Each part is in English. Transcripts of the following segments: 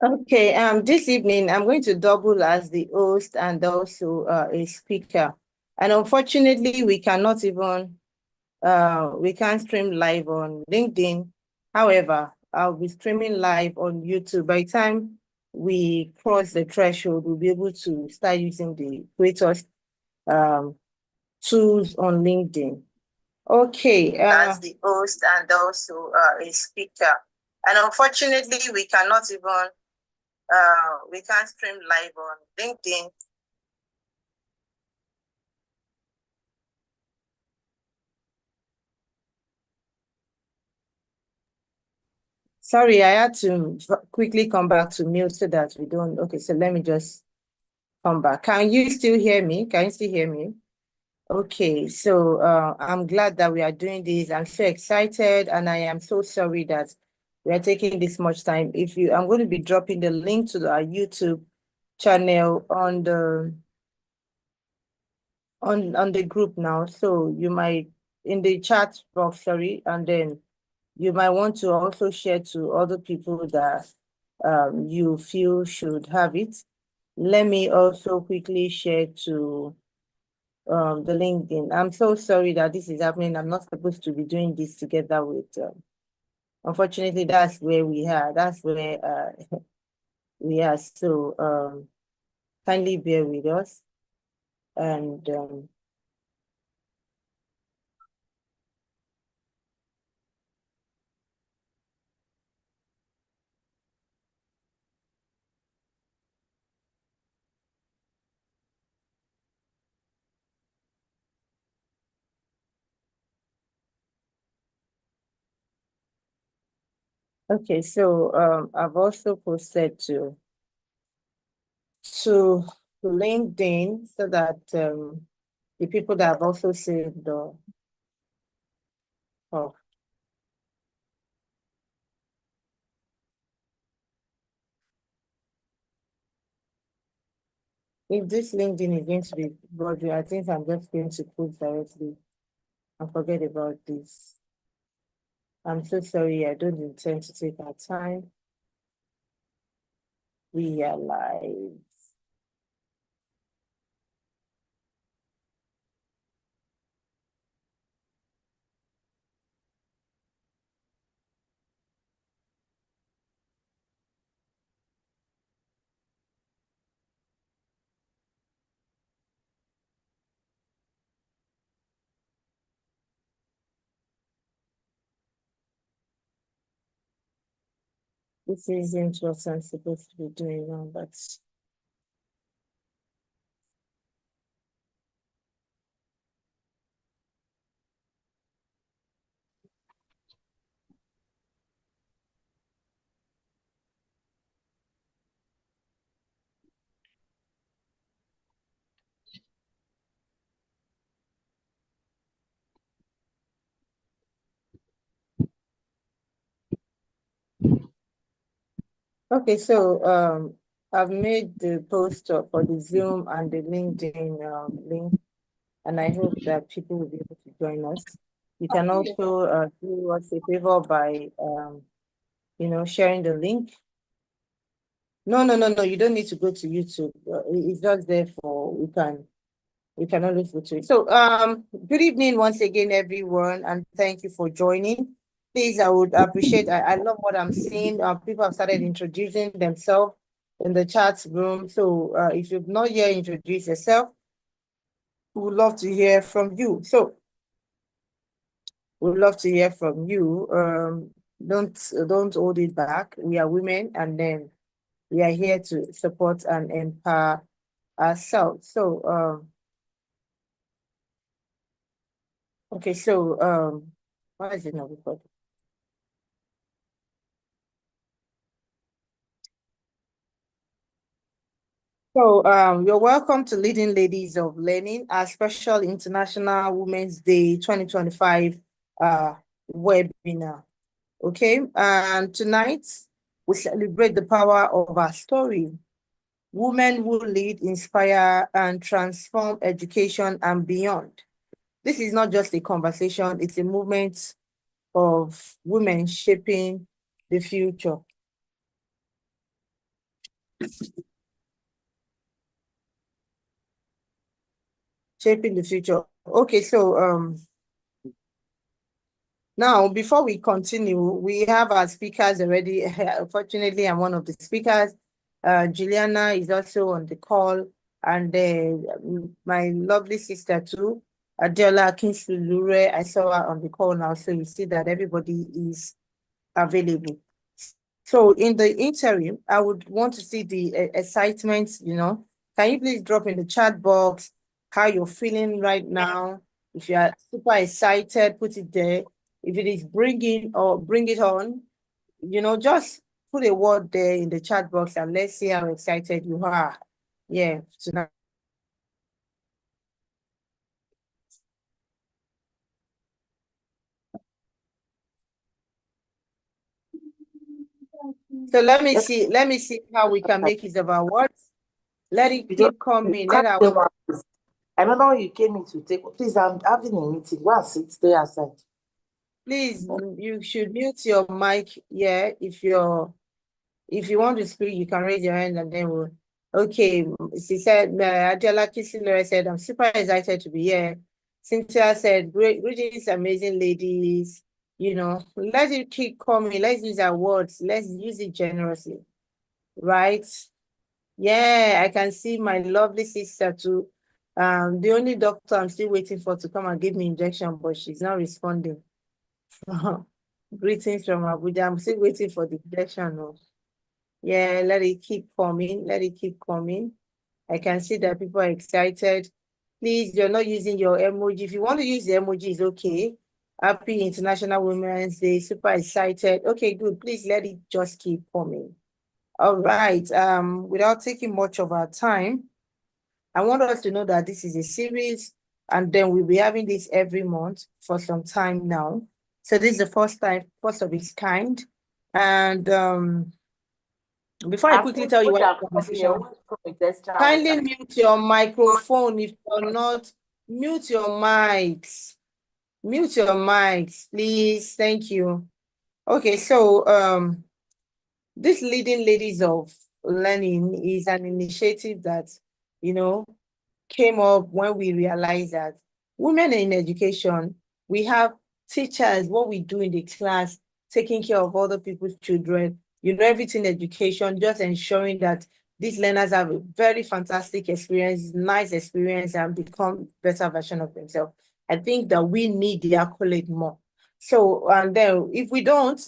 Okay, this evening I'm going to double as the host and also a speaker. And unfortunately, we can't stream live on LinkedIn. However, I'll be streaming live on YouTube. By the time we cross the threshold, we'll be able to start using the greatest um tools on LinkedIn. Okay, as the host and also a speaker. And unfortunately, we can't stream live on LinkedIn. Sorry, I had to quickly come back to mute so that we don't. Okay, so let me just come back. Can you still hear me? Can you still hear me? Okay, so I'm glad that we are doing this. I'm so excited, and I am so sorry that we are taking this much time. I'm going to be dropping the link to our YouTube channel on the group now. So you might in the chat box, sorry, and then you might want to also share to other people that you feel should have it. Let me also quickly share to the LinkedIn. I'm so sorry that this is happening. I'm not supposed to be doing this together with. Unfortunately, that's where we are. That's where we are. So kindly bear with us. And okay, so I've also posted to LinkedIn so that the people that have also saved the oh, if this LinkedIn is going to be broadly, I think I'm just going to post directly and forget about this. I'm so sorry, I don't intend to take our time. We are live. This isn't what I'm supposed to be doing now, but okay, so I've made the post for the Zoom and the LinkedIn link, and I hope that people will be able to join us. You can also do us a favor by sharing the link. No, no, no, no. You don't need to go to YouTube. It's just there for we can always go to it. So good evening once again, everyone, and thank you for joining. Please, I would appreciate I love what I'm seeing. People have started introducing themselves in the chat room. So if you've not yet introduced yourself, we would love to hear from you. So we'd love to hear from you. Don't hold it back. We are women, and then we are here to support and empower ourselves. So okay, so why is it not recording? So you're welcome to Leading Ladies of Learning, our special International Women's Day 2025 webinar. Okay, and tonight we celebrate the power of our story. Women who lead, inspire, and transform education and beyond. This is not just a conversation, it's a movement of women shaping the future. Shaping the future. Okay, so now before we continue, we have our speakers already. Unfortunately, I'm one of the speakers. Juliana is also on the call, and my lovely sister too, Adela Kinsley. I saw her on the call now, so you see that everybody is available. So in the interim, I would want to see the excitement, Can you please drop in the chat box how you're feeling right now? If you are super excited, put it there. If it is bringing or bring it on, just put a word there in the chat box and let's see how excited you are. Yeah, tonight. So let me see how we can make it about what. Let it keep coming. Let our I remember when you came in to take. Please, I'm having a meeting. Go and sit, stay aside. Please, you should mute your mic. Yeah, if you want to speak, you can raise your hand and then we'll. Okay, she said, Adela Kisilere said, I'm super excited to be here. Cynthia said, greetings, amazing ladies. Let it keep coming. Let's use our words. Let's use it generously. Right? Yeah, I can see my lovely sister too. The only doctor I'm still waiting for to come and give me injection, but she's not responding. Greetings from Abuja. I'm still waiting for the injection. Oh. Yeah, let it keep coming. Let it keep coming. I can see that people are excited. Please, you're not using your emoji. If you want to use the emoji, it's okay. Happy International Women's Day. Super excited. Okay, good. Please let it just keep coming. All right. Without taking much of our time, I want us to know that this is a series, and then we'll be having this every month for some time now. So this is the first of its kind. And before I quickly tell you what the conversation, kindly mute your microphone if you're not. Mute your mics. Mute your mics, please. Thank you. Okay, so this Leading Ladies of Learning is an initiative that, came up when we realized that women in education, we have teachers, what we do in the class, taking care of other people's children, everything education, just ensuring that these learners have a very fantastic experience, nice experience, and become better version of themselves. I think that we need the accolade more. So, and then if we don't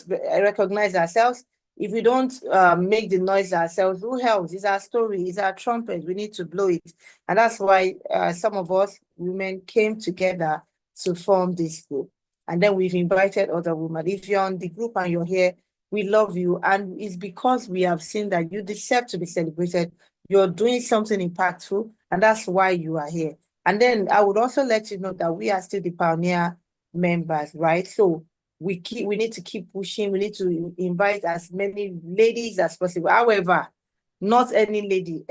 recognize ourselves, if we don't make the noise ourselves, who else? It's our story, it's our trumpet. We need to blow it. And that's why some of us women came together to form this group. And then we've invited other women. If you're on the group and you're here, we love you. And it's because we have seen that you deserve to be celebrated. You're doing something impactful, and that's why you are here. And then I would also let you know that we are still the pioneer members, right? So we need to keep pushing. We need to invite as many ladies as possible. However, not any lady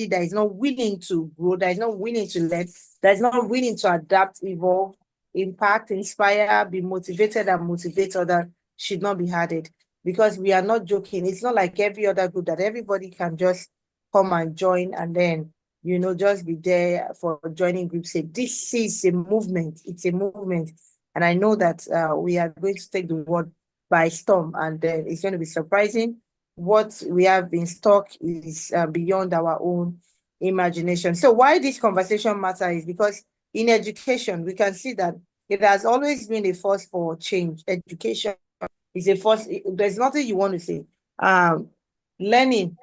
that is not willing to grow, that is not willing to learn, that is not willing to adapt, evolve, impact, inspire, be motivated and motivate others should not be added, because we are not joking. It's not like every other group that everybody can just come and join and then just be there for joining groups. This is a movement. It's a movement. And I know that we are going to take the world by storm, and it's going to be surprising. What we have in stock is beyond our own imagination. So why this conversation matters is because in education, we can see that it has always been a force for change. Education is a force. There's nothing you want to say. Learning,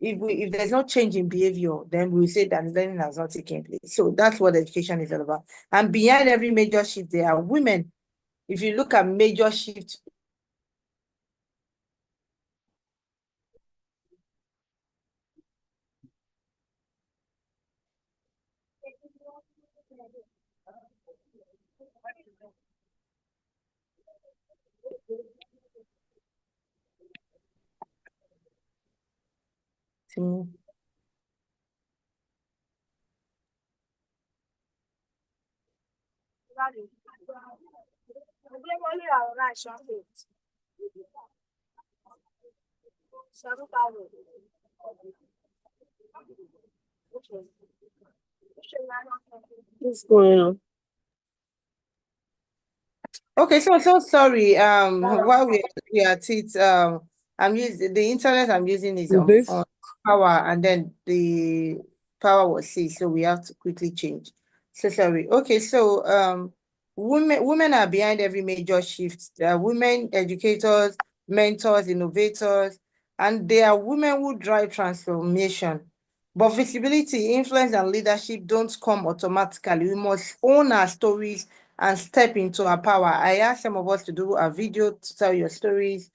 if there's no change in behavior, then we'll say that learning has not taken place. So that's what education is all about. And behind every major shift, there are women. If you look at major shifts, What's going on? Okay, so sorry. While we are at it, I'm using the internet I'm using is This? on power, and then the power was ceased, so we have to quickly change. So sorry. Okay, so women are behind every major shift. There are women educators, mentors, innovators, and they are women who drive transformation. But visibility, influence, and leadership don't come automatically. We must own our stories and step into our power. I asked some of us to do a video to tell your stories.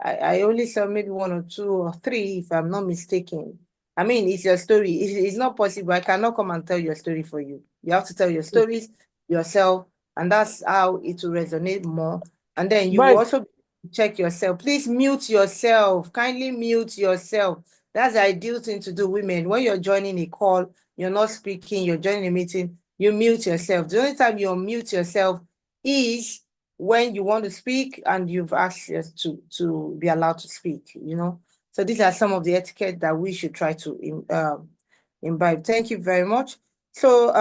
I only saw maybe one or two or three, if I'm not mistaken. I mean, it's your story. It's not possible. I cannot come and tell your story for you. You have to tell your stories yourself, and that's how it will resonate more. And then you will also check yourself. Please mute yourself. Kindly mute yourself. That's the ideal thing to do, women. When you're joining a call, you're not speaking, you're joining a meeting, you mute yourself. The only time you mute yourself is when you want to speak and you've asked us to be allowed to speak, you know. So these are some of the etiquette that we should try to imbibe. Thank you very much. So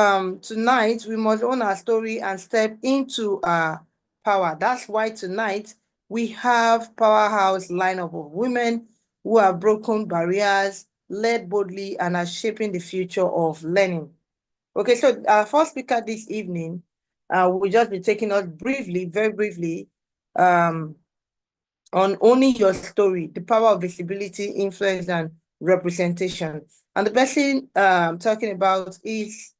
tonight we must own our story and step into our power. That's why tonight we have powerhouse lineup of women who have broken barriers, led boldly, and are shaping the future of learning. Okay, so our first speaker this evening will just be taking us briefly, very briefly, on owning your story, the power of visibility, influence, and representation. And the person I'm talking about is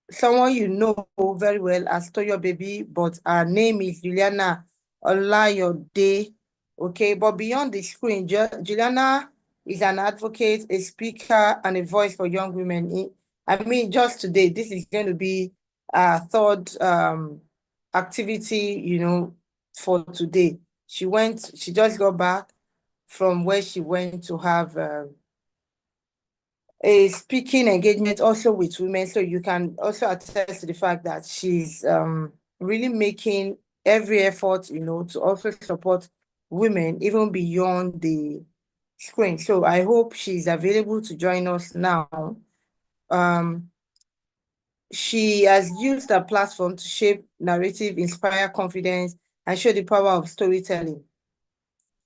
someone you know very well as Toyo Baby, but her name is Juliana Olayode. Okay, but beyond the screen, Juliana is an advocate, a speaker, and a voice for young women. I mean, just today, this is going to be our third activity, you know, for today. She just got back from where she went to have a speaking engagement also with women. So you can also attest to the fact that she's really making every effort, you know, to also support women even beyond the screen. So I hope she's available to join us now. She has used her platform to shape narrative, inspire confidence, and show the power of storytelling.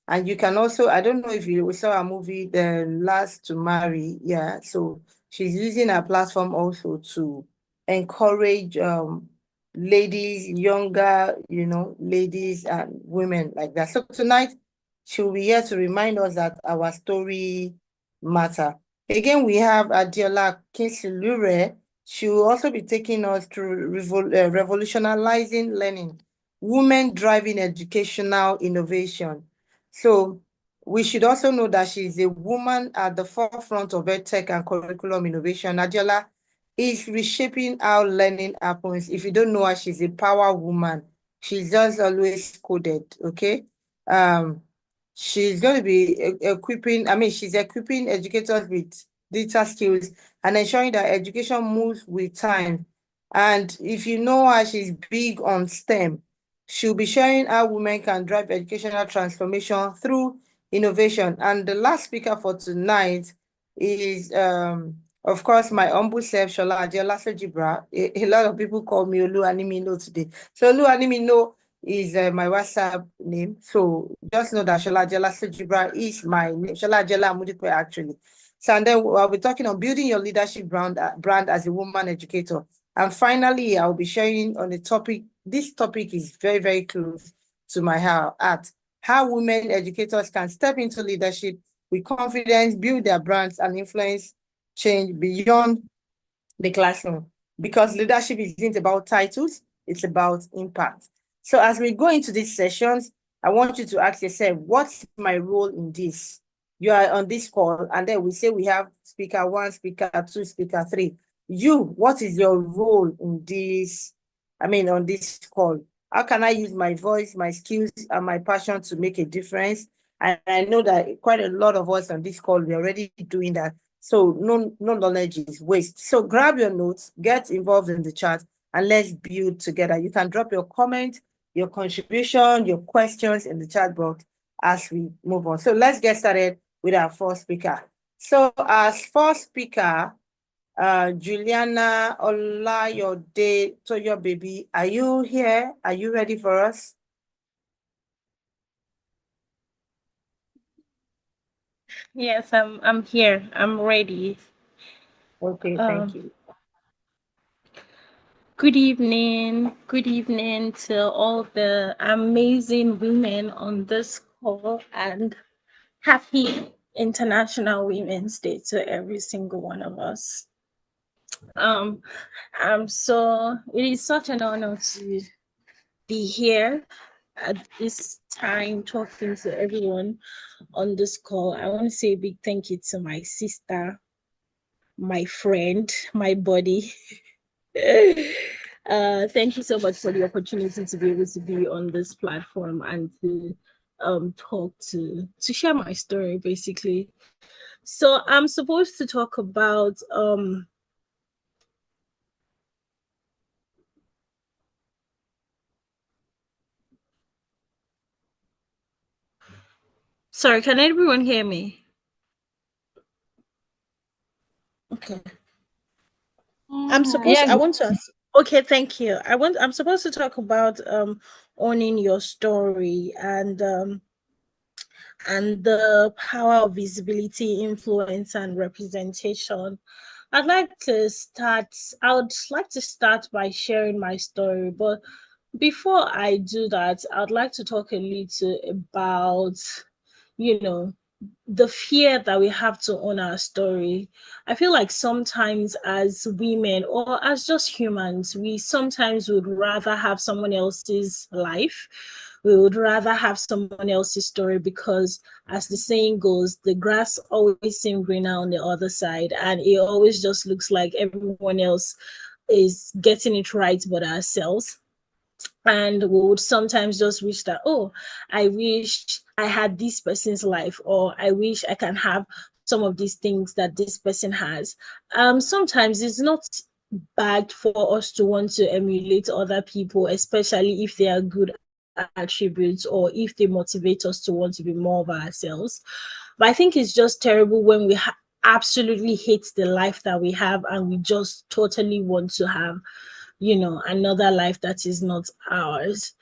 And you can also, I don't know if you saw a movie, The Last to Marry. Yeah, so she's using her platform also to encourage ladies, younger, you know, ladies and women like that. So tonight, she'll be here to remind us that our story matter. Again, we have Adiola Kinsilure. She will also be taking us through revolutionizing learning, women driving educational innovation. So we should also know that she's a woman at the forefront of EdTech and curriculum innovation. Adiola is reshaping how learning happens. If you don't know her, she's a power woman. She's just always coded, okay? She's going to be she's equipping educators with data skills and ensuring that education moves with time. And if you know her, she's big on STEM. She'll be sharing how women can drive educational transformation through innovation. And the last speaker for tonight is, of course, my humble self, Shola Adiola Sojibra. A lot of people call me Oluwanimino today. So Oluwanimino is my WhatsApp name. So just know that Shola Adiola Sojibra is my name. Shola Adiola Amudipe, actually. So, and then I'll be talking on building your leadership brand as a woman educator. And finally, I'll be sharing on the topic. This topic is very, very close to my heart. How women educators can step into leadership with confidence, build their brands, and influence change beyond the classroom. Because leadership isn't about titles, it's about impact. So as we go into these sessions, I want you to ask yourself, what's my role in this? You are on this call, and then we say we have speaker 1, speaker 2, speaker 3. You, what is your role in this, on this call? How can I use my voice, my skills, and my passion to make a difference? And I know that quite a lot of us on this call, we're already doing that. So no knowledge is waste. So grab your notes, get involved in the chat, and let's build together. You can drop your comment, your contribution, your questions in the chat box, as we move on. So let's get started with our first speaker. So as first speaker, Juliana Olayode Toyo Baby, are you here? Are you ready for us? Yes, I'm here. I'm ready. Okay, thank you. Good evening. Good evening to all the amazing women on this call, and happy International Women's Day to every single one of us. It is such an honor to be here at this time talking to everyone on this call. I want to say a big thank you to my sister, my friend, my buddy. Thank you so much for the opportunity to be able to be on this platform and to talk to share my story basically. So I'm supposed to talk about sorry, can everyone hear me? Okay. Yeah. Okay, thank you. I'm supposed to talk about owning your story and the power of visibility, influence, and representation. I would like to start by sharing my story, but before I do that, I'd like to talk a little about, you know, the fear that we have to own our story. I feel like sometimes as women or as just humans, we sometimes would rather have someone else's life. We would rather have someone else's story because, as the saying goes, the grass always seems greener on the other side, and it always just looks like everyone else is getting it right but ourselves. And we would sometimes just wish that, oh, I wish I had this person's life, or I wish I can have some of these things that this person has. Sometimes it's not bad for us to want to emulate other people, especially if they are good attributes or if they motivate us to want to be more of ourselves. But I think it's just terrible when we absolutely hate the life that we have and we just totally want to have, another life that is not ours.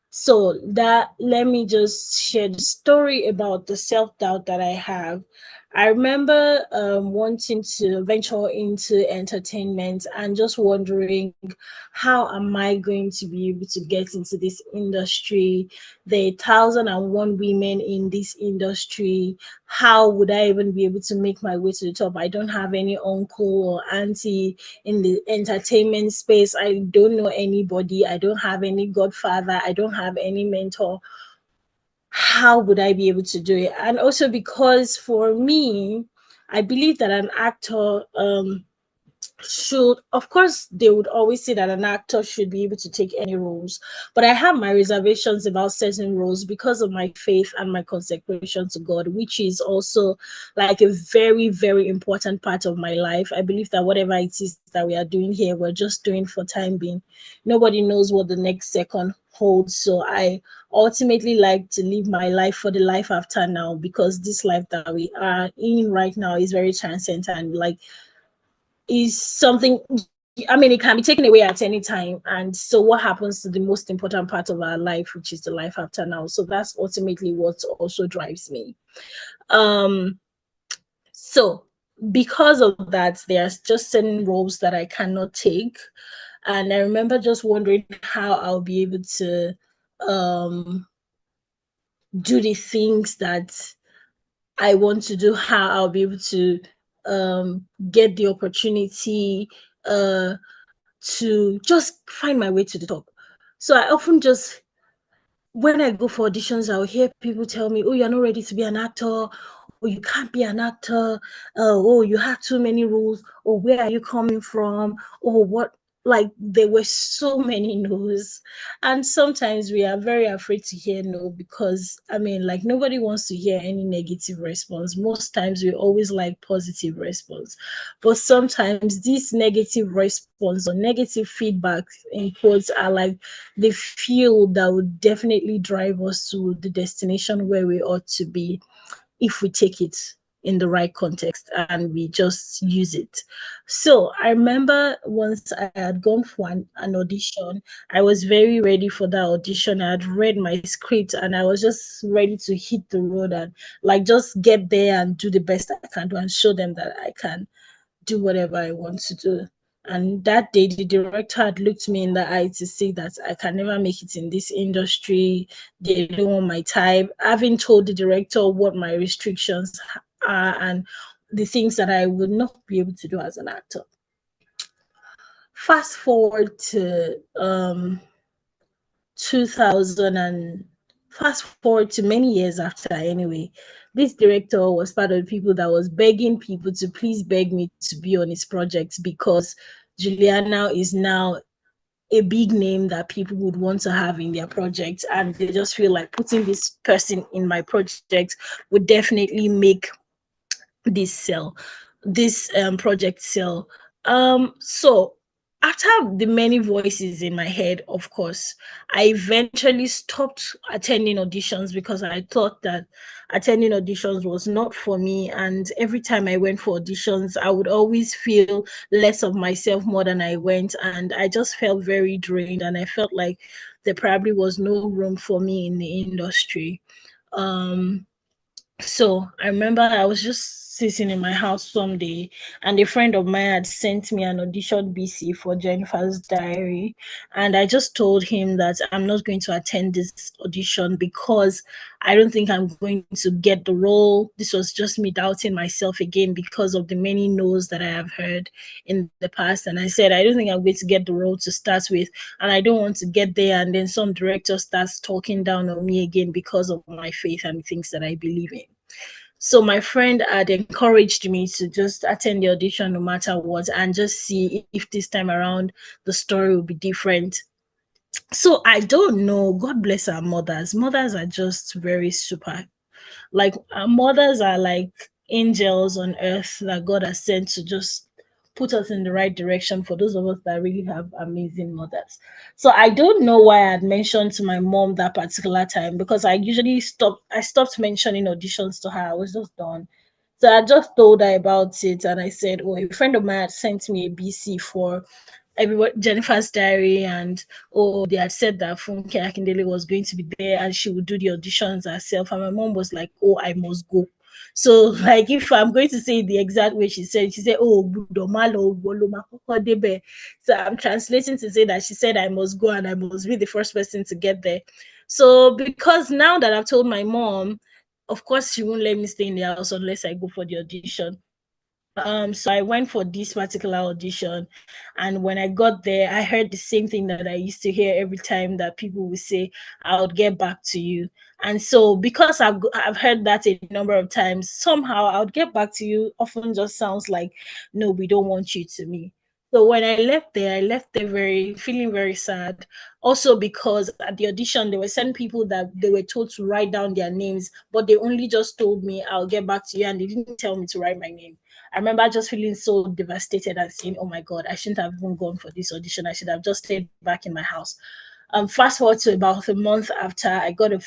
So that let me just share the story about the self-doubt that I have. I remember wanting to venture into entertainment and just wondering, how am I going to be able to get into this industry? There are 1,001 women in this industry. How would I even be able to make my way to the top? I don't have any uncle or auntie in the entertainment space. I don't know anybody. I don't have any godfather. I don't have any mentor. How would I be able to do it? And also because for me, I believe that an actor should, of course, they would always say that an actor should be able to take any roles, but I have my reservations about certain roles because of my faith and my consecration to God, which is also like a very, very important part of my life. I believe that whatever it is that we are doing here, we're just doing for time being. Nobody knows what the next second holds. So I ultimately like to live my life for the life after now, because this life that we are in right now is very transcendent. Like, is something, I mean, it can be taken away at any time. And so what happens to the most important part of our life, which is the life after now? So that's ultimately what also drives me. So because of that, there's just certain roles that I cannot take. And I remember just wondering how I'll be able to do the things that I want to do, how I'll be able to get the opportunity to just find my way to the top. So I often just, when I go for auditions, I'll hear people tell me, oh, you're not ready to be an actor, or you can't be an actor, oh, you have too many rules, or where are you coming from, or what. like there were so many no's, and sometimes we are very afraid to hear no, because I mean, like, nobody wants to hear any negative response. Most times we always like positive response, but sometimes this negative response or negative feedback in quotes are like the fuel that would definitely drive us to the destination where we ought to be, if we take it in the right context and we just use it. So I remember once I had gone for an audition. I was very ready for that audition. I had read my script and I was just ready to hit the road and like just get there and do the best I can do and show them that I can do whatever I want to do. And that day, the director had looked me in the eye to say that I can never make it in this industry. They don't want my type. Having told the director what my restrictions are and the things that I would not be able to do as an actor. Fast forward to 2000 and fast forward to many years after anyway, this director was part of the people that was begging people to please beg me to be on his project, because Juliana is now a big name that people would want to have in their project, and they just feel like putting this person in my project would definitely make this project sell. So after the many voices in my head, of course, I eventually stopped attending auditions because I thought that attending auditions was not for me. And every time I went for auditions, I would always feel less of myself more than I went. And I just felt very drained. And I felt like there probably was no room for me in the industry. So I remember I was just sitting in my house someday, and a friend of mine had sent me an audition BC for Jennifer's Diary. And I just told him that I'm not going to attend this audition because I don't think I'm going to get the role. This was just me doubting myself again because of the many no's that I have heard in the past. And I said, I don't think I'm going to get the role to start with. And I don't want to get there and then some director starts talking down on me again because of my faith and things that I believe in. So my friend had encouraged me to just attend the audition no matter what and just see if this time around the story will be different. So I don't know. God bless our mothers. Mothers are just very super. Like our mothers are like angels on earth that God has sent to just put us in the right direction for those of us that really have amazing mothers. So I don't know why I had mentioned to my mom that particular time, because I stopped mentioning auditions to her. I was just done. So I just told her about it and I said, oh, a friend of mine had sent me a BC for everybody Jennifer's Diary, and oh, they had said that Funke Akindele was going to be there and she would do the auditions herself. And my mom was like, oh, I must go. So, like, if I'm going to say the exact way she said, oh, Budomalo, Boloma, Debe. So I'm translating to say that she said I must go and I must be the first person to get there. So, because now that I've told my mom, of course, she won't let me stay in the house unless I go for the audition. So I went for this particular audition, and when I got there, I heard the same thing that I used to hear every time, that people would say, "I'll get back to you." And so, because I've heard that a number of times, somehow "I'll get back to you" often just sounds like, "No, we don't want you to me." So when I left there very feeling very sad. Also because at the audition there were certain people that they were told to write down their names, but they only just told me, "I'll get back to you," and they didn't tell me to write my name. I remember just feeling so devastated and saying, oh my God, I shouldn't have even gone for this audition. I should have just stayed back in my house. Fast forward to about a month after, I got a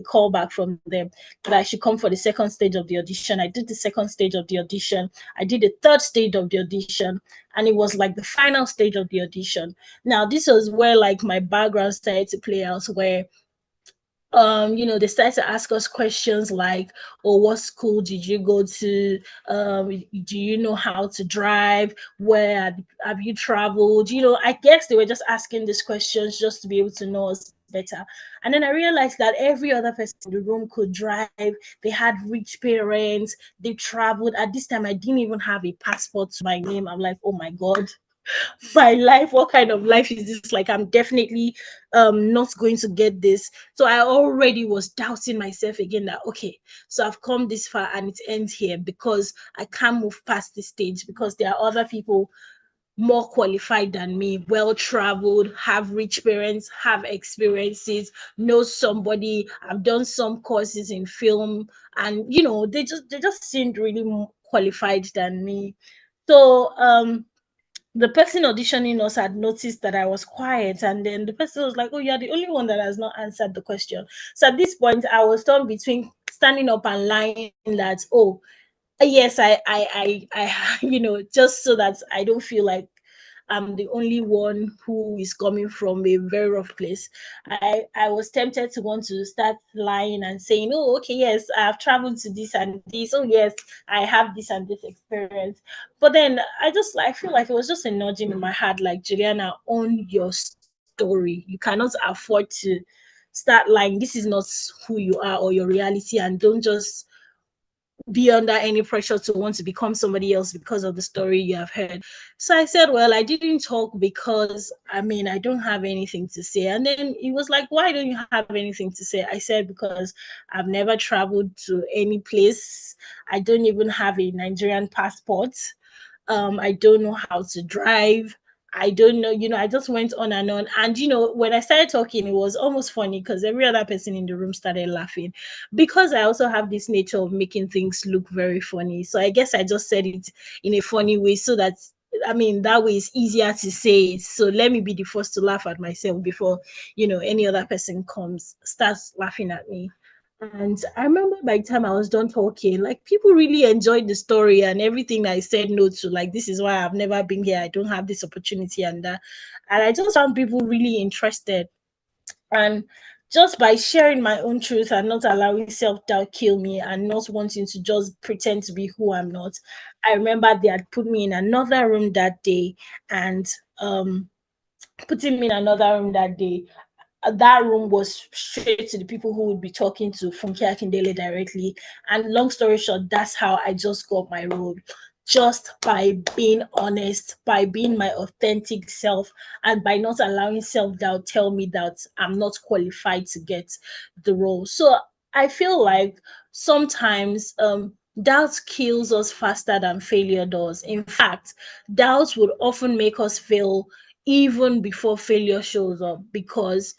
call back from them that I should come for the second stage of the audition. I did the second stage of the audition. I did the third stage of the audition, and it was like the final stage of the audition. Now, this was where like my background started to play out, where they started to ask us questions like, oh, what school did you go to? Do you know how to drive? Where have you traveled? I guess they were just asking these questions just to be able to know us better. And then I realized that every other person in the room could drive. They had rich parents. They traveled. At this time, I didn't even have a passport to my name. I'm like, oh my God, my life, what kind of life is this? Like, I'm definitely not going to get this. So I already was doubting myself again, that okay, so I've come this far and it ends here, because I can't move past this stage, because there are other people more qualified than me, well traveled, have rich parents, have experiences, know somebody, I've done some courses in film, and they just seemed really more qualified than me. So the person auditioning us had noticed that I was quiet, and then the person was like, "Oh, you're the only one that has not answered the question." So at this point, I was torn between standing up and lying that, "Oh, yes, I just so that I don't feel like I'm the only one who is coming from a very rough place." I was tempted to want to start lying and saying, "Oh, okay, yes, I've traveled to this and this. Oh, yes, I have this and this experience." But then I feel like it was just a nudging in my heart, like, Juliana, own your story. You cannot afford to start lying. This is not who you are or your reality, and don't just be under any pressure to want to become somebody else because of the story you have heard. So I said, "Well, I didn't talk because I don't have anything to say." And then he was like, "Why don't you have anything to say?" I said, "Because I've never traveled to any place. I don't even have a Nigerian passport. I don't know how to drive. I don't know, I just went on and on." And when I started talking, it was almost funny because every other person in the room started laughing, because I also have this nature of making things look very funny. So I guess I just said it in a funny way so that, that way it's easier to say it. So let me be the first to laugh at myself before, any other person starts laughing at me. And I remember by the time I was done talking, like, people really enjoyed the story and everything I said no to. Like, this is why I've never been here. I don't have this opportunity and that. And I just found people really interested. And just by sharing my own truth and not allowing self-doubt kill me and not wanting to just pretend to be who I'm not, I remember they had put me in another room that day, and putting me in another room that day, that room was straight to the people who would be talking to Funke Akindele directly. And long story short, that's how I just got my role. Just by being honest, by being my authentic self, and by not allowing self-doubt tell me that I'm not qualified to get the role. So I feel like sometimes doubt kills us faster than failure does. In fact, doubt would often make us fail even before failure shows up, because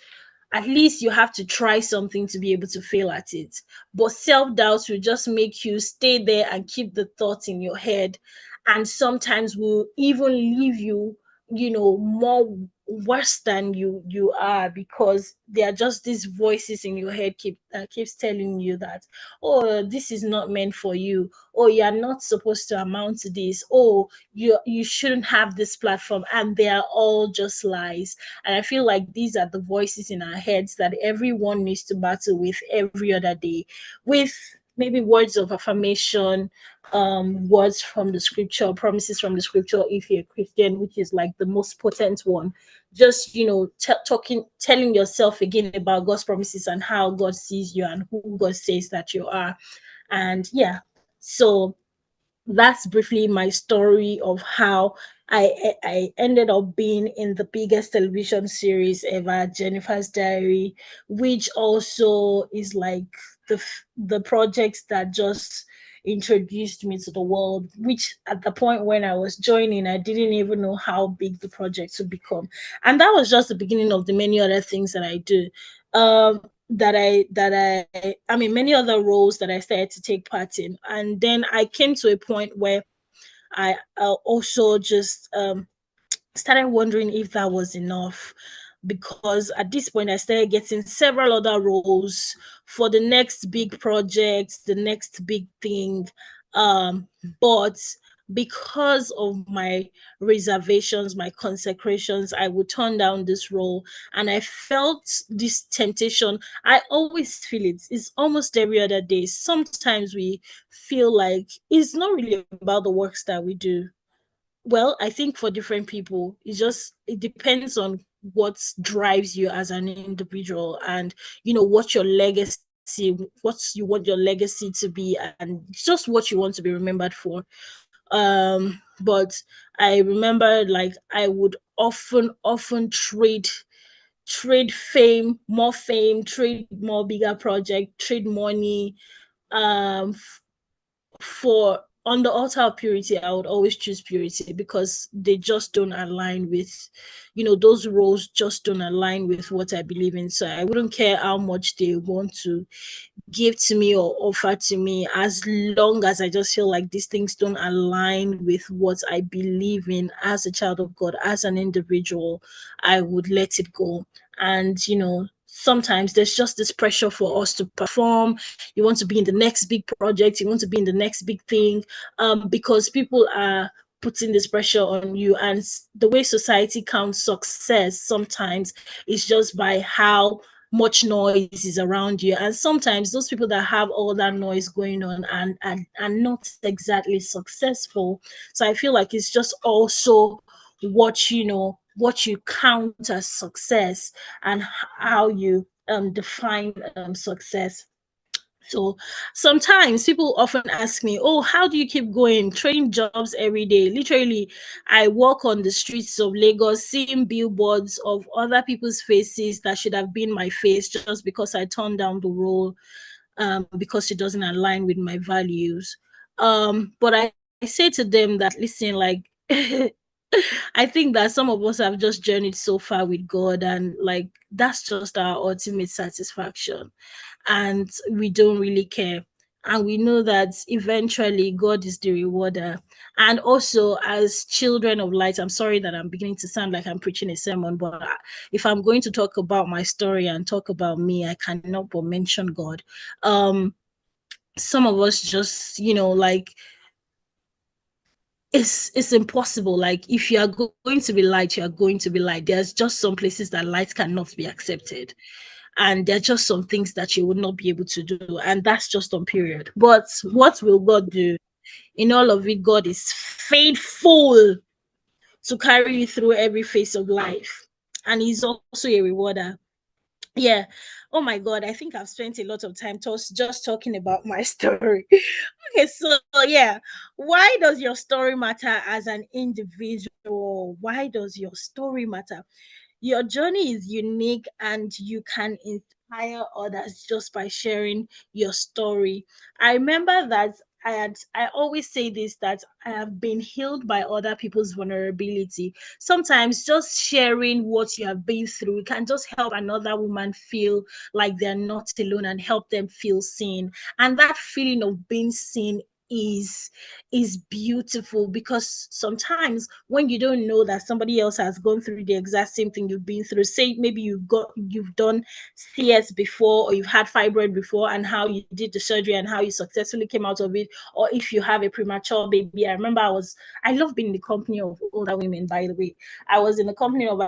at least you have to try something to be able to fail at it. But self doubt will just make you stay there and keep the thoughts in your head, and sometimes will even leave you, more worse than you are, because there are just these voices in your head keeps telling you that, "Oh, this is not meant for you. Oh, you're not supposed to amount to this. Oh, you shouldn't have this platform," and they are all just lies. And I feel like these are the voices in our heads that everyone needs to battle with every other day, with maybe words of affirmation, words from the scripture, promises from the scripture, if you're a Christian, which is like the most potent one. Just, telling yourself again about God's promises and how God sees you and who God says that you are. And yeah, so that's briefly my story of how I ended up being in the biggest television series ever, Jennifer's Diary, which also is like the projects that just introduced me to the world, which at the point when I was joining, I didn't even know how big the project would become. And that was just the beginning of the many other things that I do. Many other roles that I started to take part in. And then I came to a point where I also just started wondering if that was enough, because at this point I started getting several other roles for the next big project, the next big thing. But because of my reservations, my consecrations, I would turn down this role. And I felt this temptation. I always feel it. It's almost every other day. Sometimes we feel like it's not really about the works that we do. Well, I think for different people, it depends on what drives you as an individual, and what your legacy, what you want your legacy to be, and just what you want to be remembered for. But I remember, like, I would often trade fame, trade more bigger project, trade money, for on the altar of purity, I would always choose purity because they just don't align with, those roles just don't align with what I believe in. So I wouldn't care how much they want to give to me or offer to me, as long as I just feel like these things don't align with what I believe in as a child of God, as an individual, I would let it go. And sometimes there's just this pressure for us to perform. You want to be in the next big project, you want to be in the next big thing, because people are putting this pressure on you. And the way society counts success sometimes is just by how much noise is around you. And sometimes those people that have all that noise going on and not exactly successful. So I feel like it's just also what you count as success, and how you define success. So sometimes people often ask me, oh, how do you keep going, trading jobs every day? Literally, I walk on the streets of Lagos seeing billboards of other people's faces that should have been my face, just because I turned down the role, because it doesn't align with my values. But I say to them that, listen, like, I think that some of us have just journeyed so far with God, and like that's just our ultimate satisfaction, and we don't really care. And we know that eventually God is the rewarder. And also, as children of light, I'm sorry that I'm beginning to sound like I'm preaching a sermon, but if I'm going to talk about my story and talk about me, I cannot but mention God. Some of us just, like, it's impossible. Like, if you are going to be light, you are going to be light. There's just some places that light cannot be accepted, and there are just some things that you would not be able to do, and that's just on period. But what will God do? In all of it, God is faithful to carry you through every phase of life, and He's also a rewarder. Yeah. Oh my God, I think I've spent a lot of time just talking about my story. Okay, so yeah, why does your story matter as an individual? Why does your story matter? Your journey is unique, and you can inspire others just by sharing your story. I remember that I always say this, that I have been healed by other people's vulnerability. Sometimes just sharing what you have been through can just help another woman feel like they're not alone, and help them feel seen. And that feeling of being seen is beautiful, because sometimes when you don't know that somebody else has gone through the exact same thing you've been through, say maybe you've done CS before, or you've had fibroid before, and how you did the surgery and how you successfully came out of it, or if you have a premature baby. I remember I love being in the company of older women, by the way. I was in the company of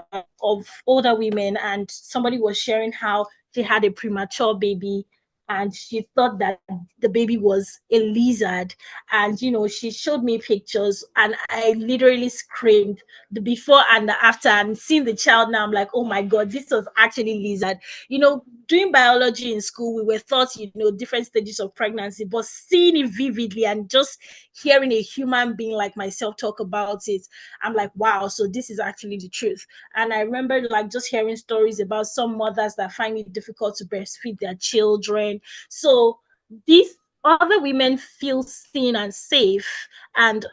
older women, and somebody was sharing how she had a premature baby, and she thought that the baby was a lizard. And she showed me pictures, and I literally screamed, the before and the after, and seeing the child now, I'm like, oh my God, this was actually lizard. Doing biology in school, we were taught different stages of pregnancy, but seeing it vividly and just hearing a human being like myself talk about it, I'm like, wow, so this is actually the truth. And I remember like just hearing stories about some mothers that find it difficult to breastfeed their children. So these other women feel seen and safe, and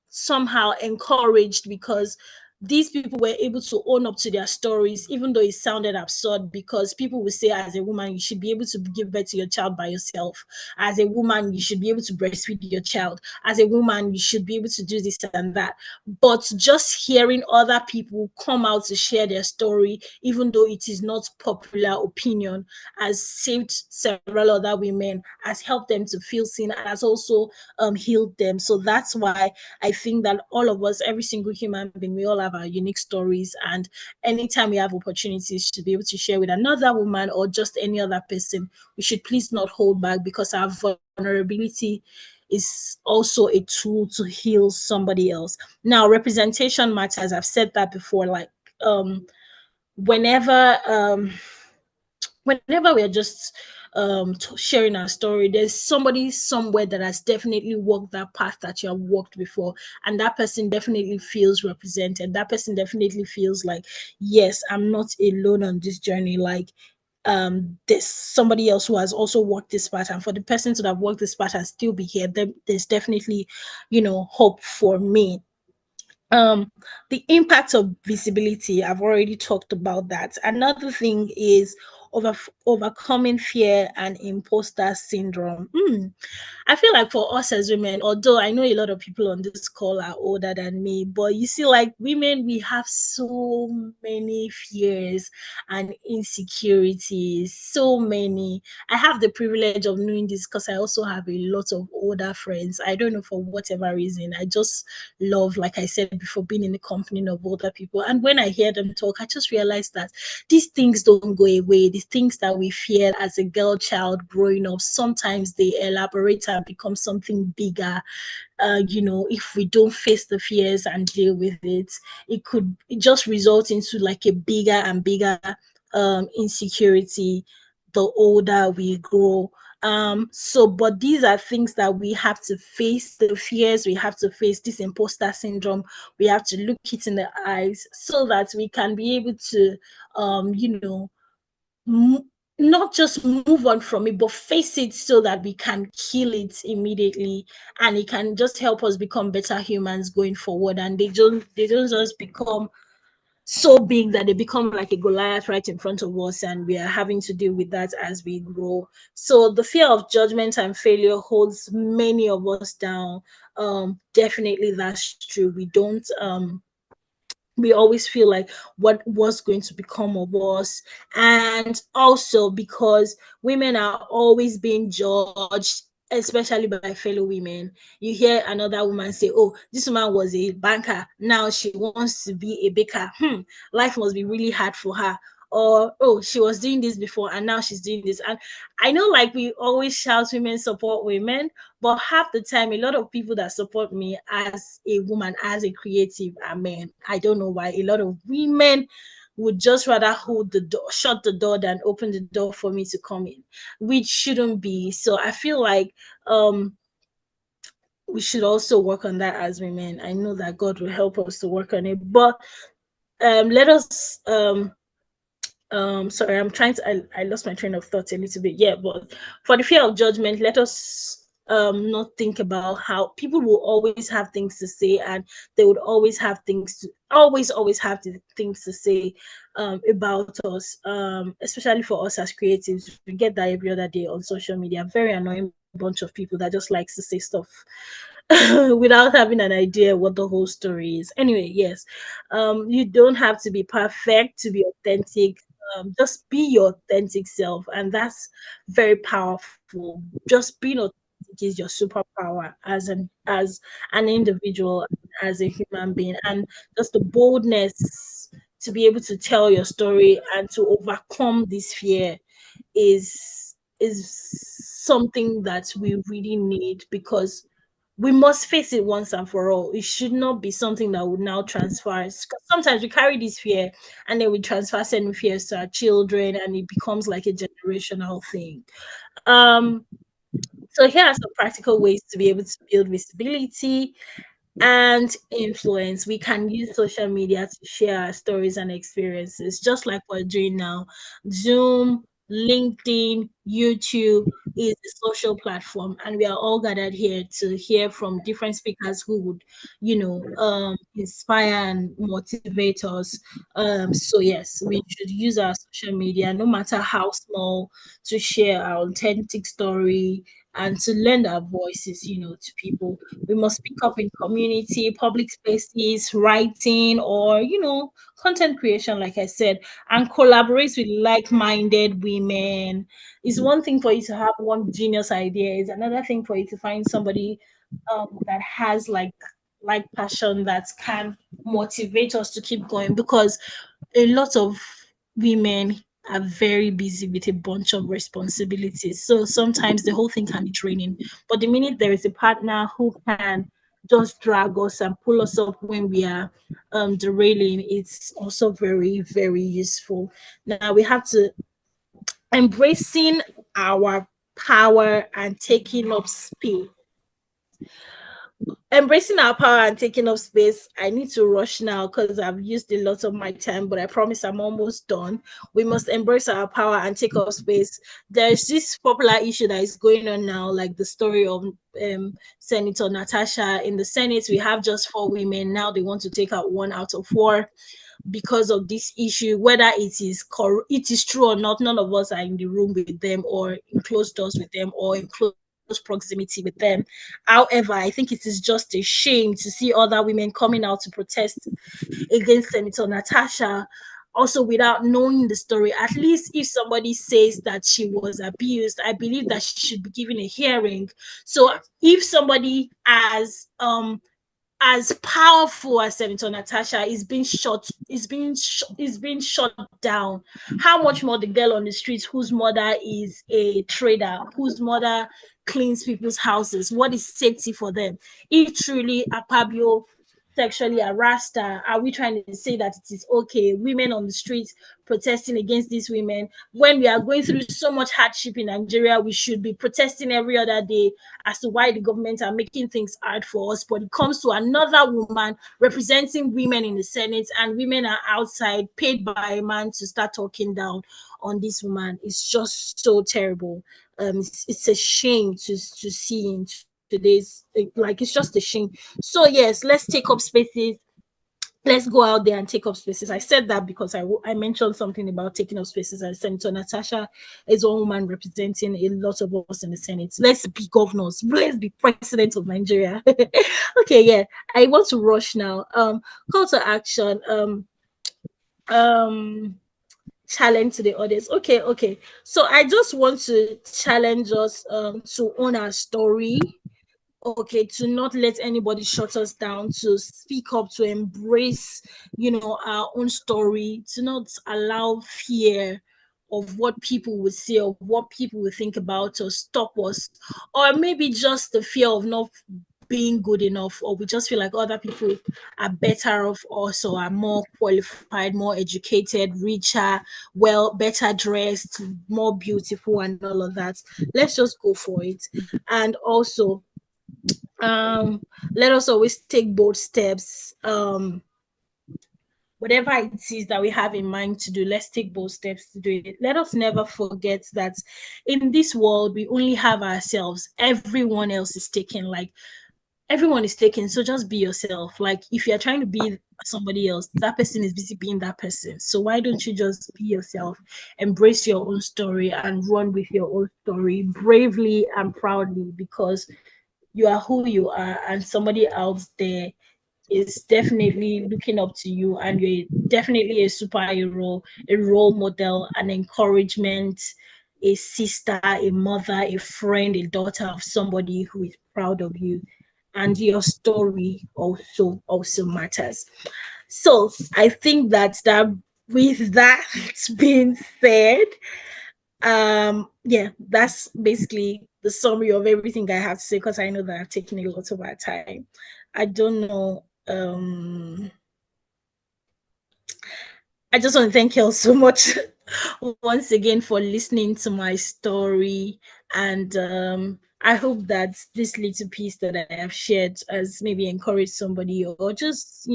somehow encouraged, because these people were able to own up to their stories, even though it sounded absurd, because people will say, as a woman, you should be able to give birth to your child by yourself. As a woman, you should be able to breastfeed your child. As a woman, you should be able to do this and that. But just hearing other people come out to share their story, even though it is not popular opinion, has saved several other women, has helped them to feel seen, and has also healed them. So that's why I think that all of us, every single human being, we all have our unique stories. And anytime we have opportunities to be able to share with another woman or just any other person, we should please not hold back, because our vulnerability is also a tool to heal somebody else. Now, representation matters. I've said that before. Like, whenever we're just sharing our story, there's somebody somewhere that has definitely walked that path that you have walked before, and that person definitely feels represented. That person definitely feels like, yes, I'm not alone on this journey. Like, there's somebody else who has also worked this part, and for the person to have worked this part and still be here, there's definitely, hope for me. um the impact of visibility, I've already talked about that. Another thing is overcoming fear and imposter syndrome. I feel like for us as women, although I know a lot of people on this call are older than me, but you see, like women, we have so many fears and insecurities, so many. I have the privilege of knowing this because I also have a lot of older friends. I don't know, for whatever reason, I just love, like I said before, being in the company of older people. And when I hear them talk, I just realize that these things don't go away. These things that we feared as a girl child growing up, sometimes they elaborate and become something bigger. If we don't face the fears and deal with it, it just result into like a bigger and bigger insecurity the older we grow. But these are things that we have to face, the fears, we have to face this imposter syndrome, we have to look it in the eyes so that we can be able to um you know not just move on from it, but face it so that we can kill it immediately, and it can just help us become better humans going forward. And they don't just become so big that they become like a Goliath right in front of us, and we are having to deal with that as we grow. So the fear of judgment and failure holds many of us down. Definitely that's true. We always feel like what was going to become of us. And also because women are always being judged, especially by fellow women. You hear another woman say, oh, this woman was a banker, now she wants to be a baker. Life must be really hard for her. Or, oh, she was doing this before and now she's doing this. And I know, like, we always shout women support women, but half the time, a lot of people that support me as a woman, as a creative, are men. I don't know why. A lot of women would just rather hold the door, shut the door, than open the door for me to come in, which shouldn't be. So I feel like we should also work on that as women. I know that God will help us to work on it, but let us sorry, I'm trying to I lost my train of thought a little bit. Yeah, but for the fear of judgment, let us not think about how people will always have things to say, and they would always have things to always have things to say about us, especially for us as creatives. We get that every other day on social media. Very annoying bunch of people that just likes to say stuff without having an idea what the whole story is. Anyway, yes, you don't have to be perfect to be authentic. Just be your authentic self, and that's very powerful. Just being authentic is your superpower as an individual, as a human being, and just the boldness to be able to tell your story and to overcome this fear is something that we really need, because we must face it once and for all. It should not be something that would now transfer. Sometimes we carry this fear and then we transfer certain fears to our children, and it becomes like a generational thing. Um, so here are some practical ways to be able to build visibility and influence. We can use social media to share our stories and experiences, just like we're doing now. Zoom, LinkedIn, YouTube is a social platform, and we are all gathered here to hear from different speakers who would, inspire and motivate us. So yes, we should use our social media, no matter how small, to share our authentic story and to lend our voices, to people. We must speak up in community, public spaces, writing, or content creation, like I said, and collaborate with like-minded women. It's one thing for you to have one genius idea, it's another thing for you to find somebody that has like passion that can motivate us to keep going, because a lot of women are very busy with a bunch of responsibilities. So sometimes the whole thing can be draining. But the minute there is a partner who can just drag us and pull us up when we are derailing, it's also very, very useful. Now we have to embracing our power and taking up space. embracing our power and taking up space. I need to rush now because I've used a lot of my time, but I promise I'm almost done. We must embrace our power and take up space. There's this popular issue that is going on now, like the story of Senator Natasha. In the Senate, we have just 4 women. Now they want to take out 1 out of 4 because of this issue. Whether it is true or not, none of us are in the room with them or in closed doors with them or in close proximity with them. However, I think it is just a shame to see other women coming out to protest against Senator Natasha, also without knowing the story. At least if somebody says that she was abused, I believe that she should be given a hearing. So if somebody as powerful as Senator Natasha is being shot down, how much more the girl on the streets whose mother is a trader, whose mother cleans people's houses? What is safety for them? If truly Akpabio sexually harassed her, are we trying to say that it is okay? Women on the streets protesting against these women, when we are going through so much hardship in Nigeria, we should be protesting every other day as to why the government are making things hard for us. But it comes to another woman representing women in the Senate, and women are outside paid by a man to start talking down on this woman. It's just so terrible. It's a shame to see in today's, like, it's just a shame. So yes, let's take up spaces. Let's go out there and take up spaces. I said that because I mentioned something about taking up spaces, and Senator Natasha is one woman representing a lot of us in the Senate. Let's be governors. Let's be president of Nigeria. Okay, yeah. I want to rush now. Call to action. Challenge to the audience. Okay. So I just want to challenge us to own our story. Okay, to not let anybody shut us down, to speak up, to embrace, our own story, to not allow fear of what people would say or what people would think about us stop us, or maybe just the fear of not being good enough, or we just feel like other people are better off us or are more qualified, more educated, richer, better dressed, more beautiful, and all of that. Let's just go for it. And also, let us always take bold steps. Whatever it is that we have in mind to do, let's take bold steps to do it. Let us never forget that in this world we only have ourselves. Everyone else is taken. Like, everyone is taken. So just be yourself. Like, if you're trying to be somebody else, that person is busy being that person. So why don't you just be yourself, embrace your own story, and run with your own story bravely and proudly, because you are who you are, and somebody else there is definitely looking up to you, and you're definitely a superhero, a role model, an encouragement, a sister, a mother, a friend, a daughter of somebody who is proud of you, and your story also matters. So I think that with that being said, yeah, that's basically the summary of everything I have to say, because I know that I've taken a lot of our time. I don't know. I just want to thank you all so much once again for listening to my story, and I hope that this little piece that I have shared has maybe encouraged somebody, or just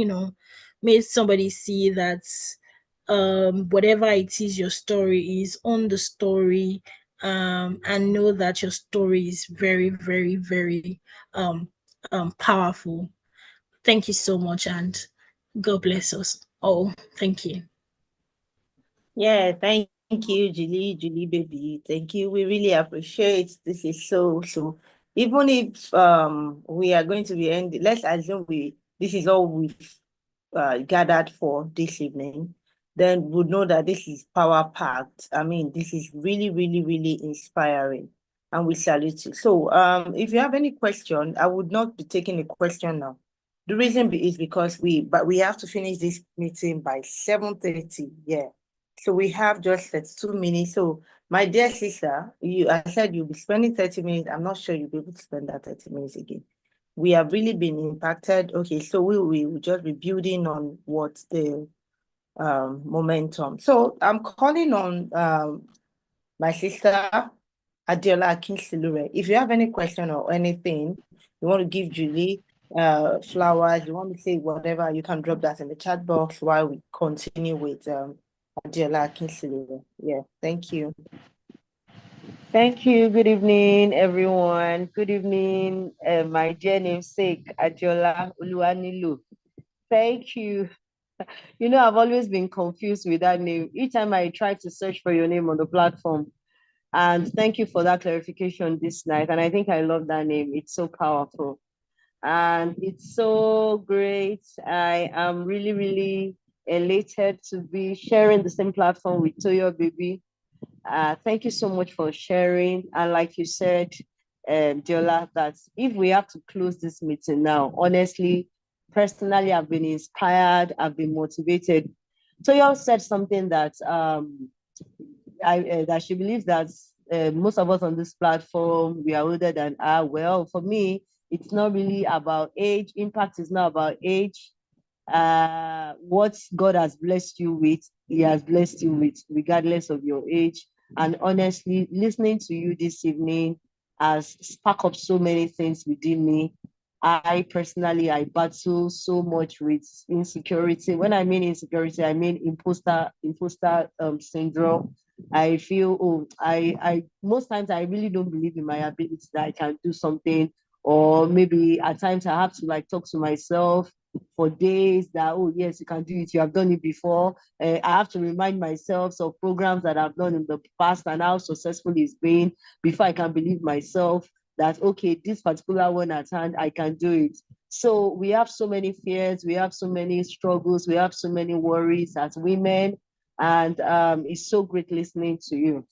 made somebody see that whatever it is your story is, own the story, and know that your story is very, very, very powerful. Thank you so much, and God bless us all. Thank you. Yeah, thank you, Julie baby. Thank you. We really appreciate this. Is so even if we are going to be ending, let's assume this is all we've gathered for this evening, then we'll know that this is power packed. I mean, this is really, really, really inspiring, and we salute you. So if you have any question, I would not be taking a question now. The reason is because we have to finish this meeting by 7:30. Yeah. So we have just 32 minutes. So my dear sister, I said you'll be spending 30 minutes. I'm not sure you'll be able to spend that 30 minutes again. We have really been impacted. Okay, so we will just be building on what the momentum. So I'm calling on my sister Adiola Akinsilure. If you have any question or anything you want to give Julie, flowers, you want me to say whatever, you can drop that in the chat box while we continue with Adiola Kinsley. Yeah, thank you. Thank you. Good evening, everyone. Good evening, my dear namesake, Adiola Uluwanilu. Thank you. You know, I've always been confused with that name. Each time I try to search for your name on the platform, and thank you for that clarification this night. And I think I love that name. It's so powerful. And it's so great. I am really, really elated to be sharing the same platform with Toyo Baby. Thank you so much for sharing. And like you said, Diola, that if we have to close this meeting now, honestly, personally, I've been inspired, I've been motivated. Toyo said something that that she believes that most of us on this platform, we are older than her. Well, for me, it's not really about age. Impact is not about age. What God has blessed you with, He has blessed you with, regardless of your age. And honestly, listening to you this evening has sparked up so many things within me. I personally, I battle so much with insecurity. When I mean insecurity, I mean imposter syndrome. I feel, oh, I most times I really don't believe in my ability that I can do something, or maybe at times I have to like talk to myself for days that, oh yes, you can do it, you have done it before. I have to remind myself of programs that I've done in the past and how successful it's been before I can believe myself that, okay, this particular one at hand, I can do it. So we have so many fears, we have so many struggles, we have so many worries as women, and it's so great listening to you.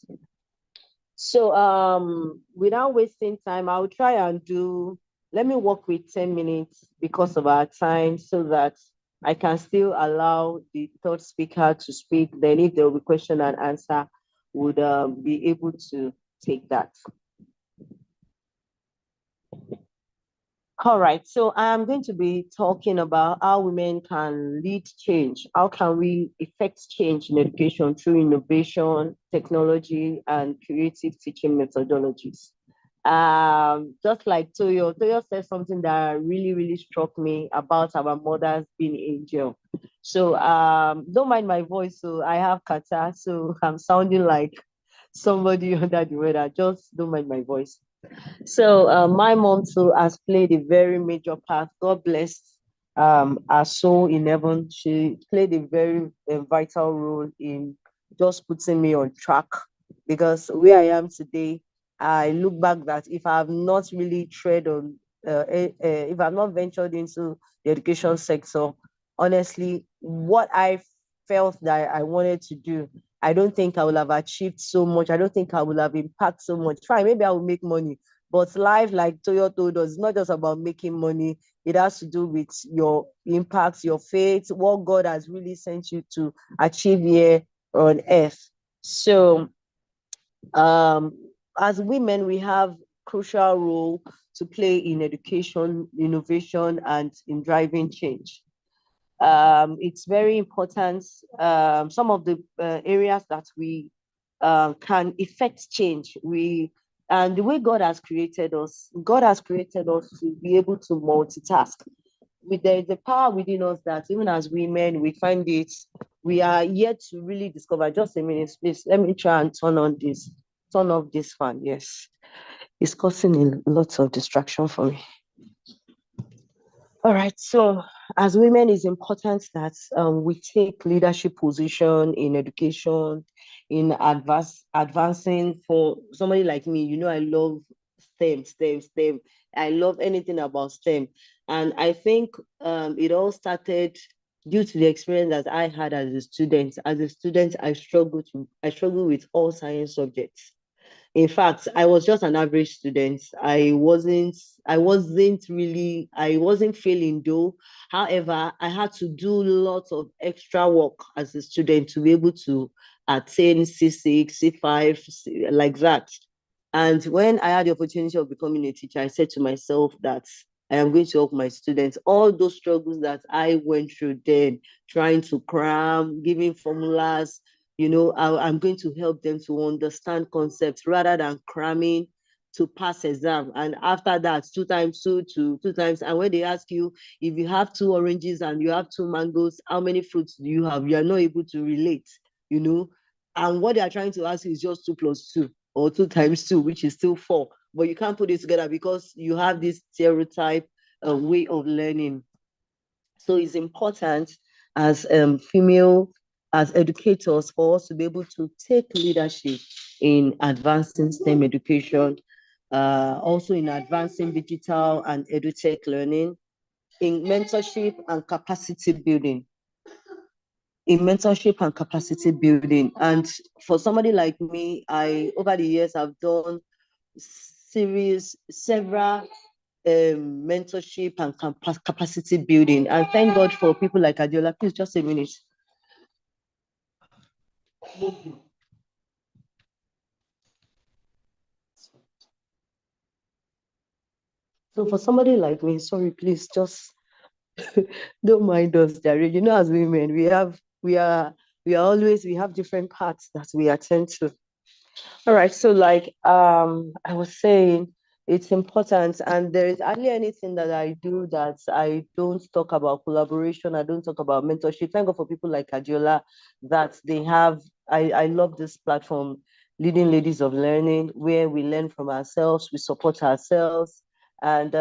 So without wasting time, I'll try and let me work with 10 minutes because of our time, so that I can still allow the third speaker to speak. Then if there will be question and answer, would be able to take that. All right, so I'm going to be talking about how women can lead change. How can we effect change in education through innovation, technology, and creative teaching methodologies? Just like Toyo said something that really, really struck me about our mothers being angel. So don't mind my voice. So I have kata, so I'm sounding like somebody under the weather. Just don't mind my voice. So my mom too has played a very major part. God bless her soul in heaven. She played a very vital role in just putting me on track, because where I am today, I look back that if I have not really tread on, if I've not ventured into the education sector, honestly, what I felt that I wanted to do, I don't think I will have achieved so much. I don't think I will have impacted so much. Fine, maybe I will make money, but life, like Toyo told us, is not just about making money. It has to do with your impact, your faith, what God has really sent you to achieve here on earth. So as women, we have crucial role to play in education, innovation, and in driving change. It's very important. Some of the areas that we can effect change, and the way God has created us to be able to multitask. There is a power within us that even as women, we find it, we are yet to really discover. Just a minute, please. Let me try and turn off this fan. Yes, it's causing a lot of distraction for me. All right, so as women, it's important that we take leadership position in education, in advancing. For somebody like me, you know, I love STEM. I love anything about STEM. And I think it all started due to the experience that I had as a student. As a student, I struggled with all science subjects. In fact, I was just an average student. I wasn't failing though. However, I had to do lots of extra work as a student to be able to attain C6, C5, like that. And when I had the opportunity of becoming a teacher, I said to myself that I am going to help my students. All those struggles that I went through then, trying to cram, giving formulas, you know, I'm going to help them to understand concepts rather than cramming, to pass exam. And after that, 2 times 2 to 2 times. And when they ask you, if you have 2 oranges and you have 2 mangoes, how many fruits do you have? You are not able to relate, you know. And what they are trying to ask you is just 2 plus 2 or 2 times 2, which is still 4. But you can't put it together because you have this stereotype way of learning. So it's important as female, as educators, for us to be able to take leadership in advancing STEM education, also in advancing digital and edutech learning, in mentorship and capacity building. And for somebody like me, over the years, I've done several mentorship and capacity building. And thank God for people like Adiola. Please, just a minute. So for somebody like me, sorry, please just don't mind us, Jerry. You know, as women, we have different parts that we attend to. All right, so like I was saying, it's important, and there is hardly anything that I do that I don't talk about collaboration. I don't talk about mentorship. Thank God for people like Adiola that they have. I love this platform, Leading Ladies of Learning, where we learn from ourselves, we support ourselves, and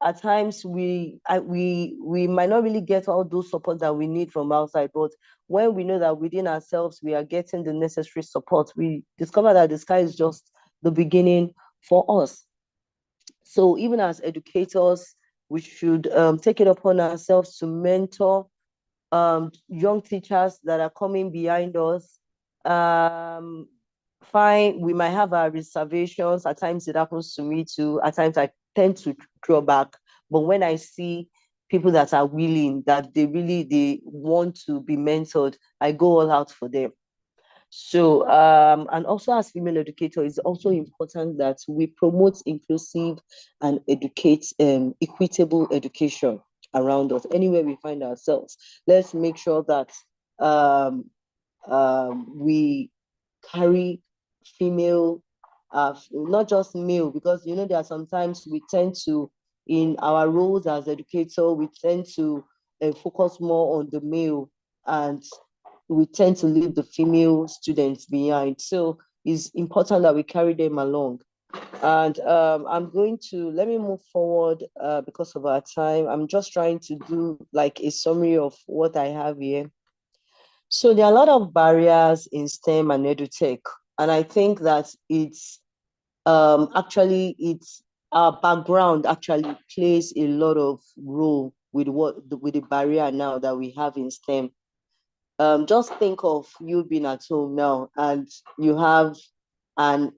at times we might not really get all those support that we need from outside, but when we know that within ourselves we are getting the necessary support, we discover that the sky is just the beginning for us. So even as educators, we should take it upon ourselves to mentor young teachers that are coming behind us. Fine, we might have our reservations. At times it happens to me too. At times I tend to draw back. But when I see people that are willing, that they want to be mentored, I go all out for them. So, and also as female educator, it's also important that we promote inclusive and equitable education around us, anywhere we find ourselves. Let's make sure that we carry female, not just male, because you know there are sometimes we tend to, in our roles as educator, we tend to focus more on the male, and we tend to leave the female students behind. So it's important that we carry them along. And let me move forward because of our time. I'm just trying to do like a summary of what I have here. So there are a lot of barriers in STEM and EduTech, and I think that it's our background actually plays a lot of role with the barrier now that we have in STEM. Just think of you being at home now and you have a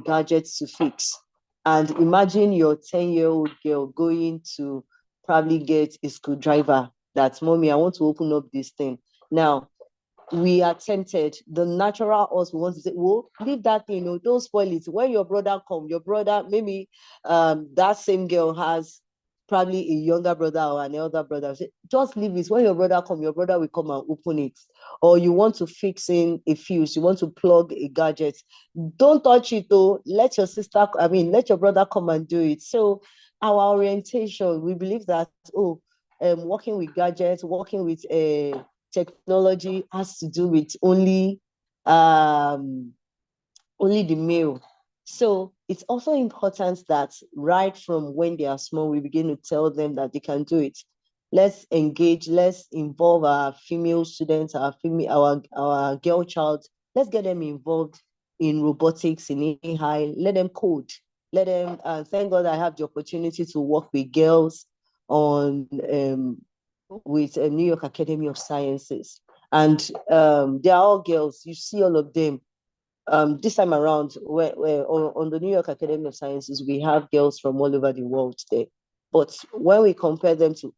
gadget to fix, and imagine your 10-year-old girl going to probably get a screwdriver. That's, mommy, I want to open up this thing. Now, we are tempted. The natural us wants to say, well, leave that thing, don't spoil it. When your brother come, maybe that same girl has probably a younger brother or an elder brother. Just leave it. When your brother come, your brother will come and open it. Or you want to fix in a fuse, you want to plug a gadget. Don't touch it though. Let your brother come and do it. So our orientation, we believe that, working with gadgets, working with technology has to do with only the male. So it's also important that right from when they are small, we begin to tell them that they can do it. Let's engage, let's involve our female students, our girl child. Let's get them involved in robotics, in AI. Let them code. Let them, thank God I have the opportunity to work with girls on with New York Academy of Sciences. And they are all girls. You see all of them. This time around, on the New York Academy of Sciences, we have girls from all over the world there. But when we compare them to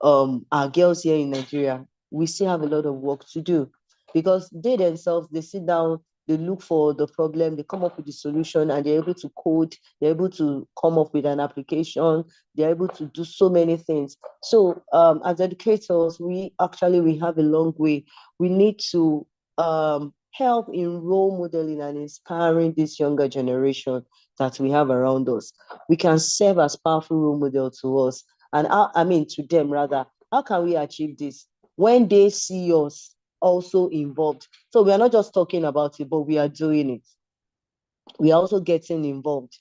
our girls here in Nigeria, we still have a lot of work to do, because they themselves, they sit down, they look for the problem, they come up with the solution, and they're able to code, they're able to come up with an application, they're able to do so many things. So as educators, we have a long way. We need to help in role modeling and inspiring this younger generation that we have around us. We can serve as powerful role model to us, and to them rather. How can we achieve this? When they see us also involved. So we are not just talking about it, but we are doing it. We are also getting involved.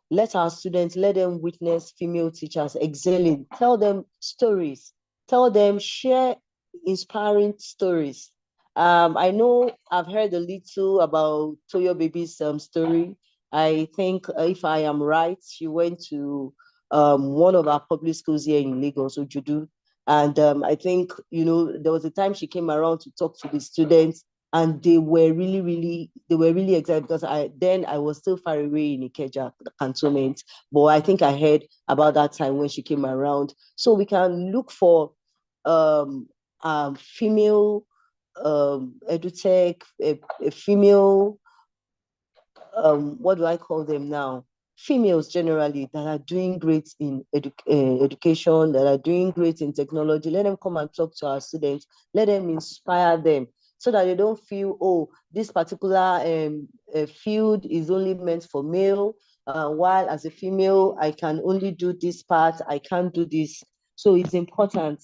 Let our students, let them witness female teachers excelling. Tell them stories. Tell them, share inspiring stories. I know I've heard a little about Toyo Baby's story. I think if I am right, she went to one of our public schools here in Lagos, Ojudu. And I think, there was a time she came around to talk to the students, and they were really excited because I was still far away in Ikeja cantonment, but I think I heard about that time when she came around. So we can look for female edutech, a female, what do I call them now? Females generally that are doing great in education, that are doing great in technology. Let them come and talk to our students. Let them inspire them so that they don't feel, oh, this particular field is only meant for male, while as a female, I can only do this part, I can't do this. So it's important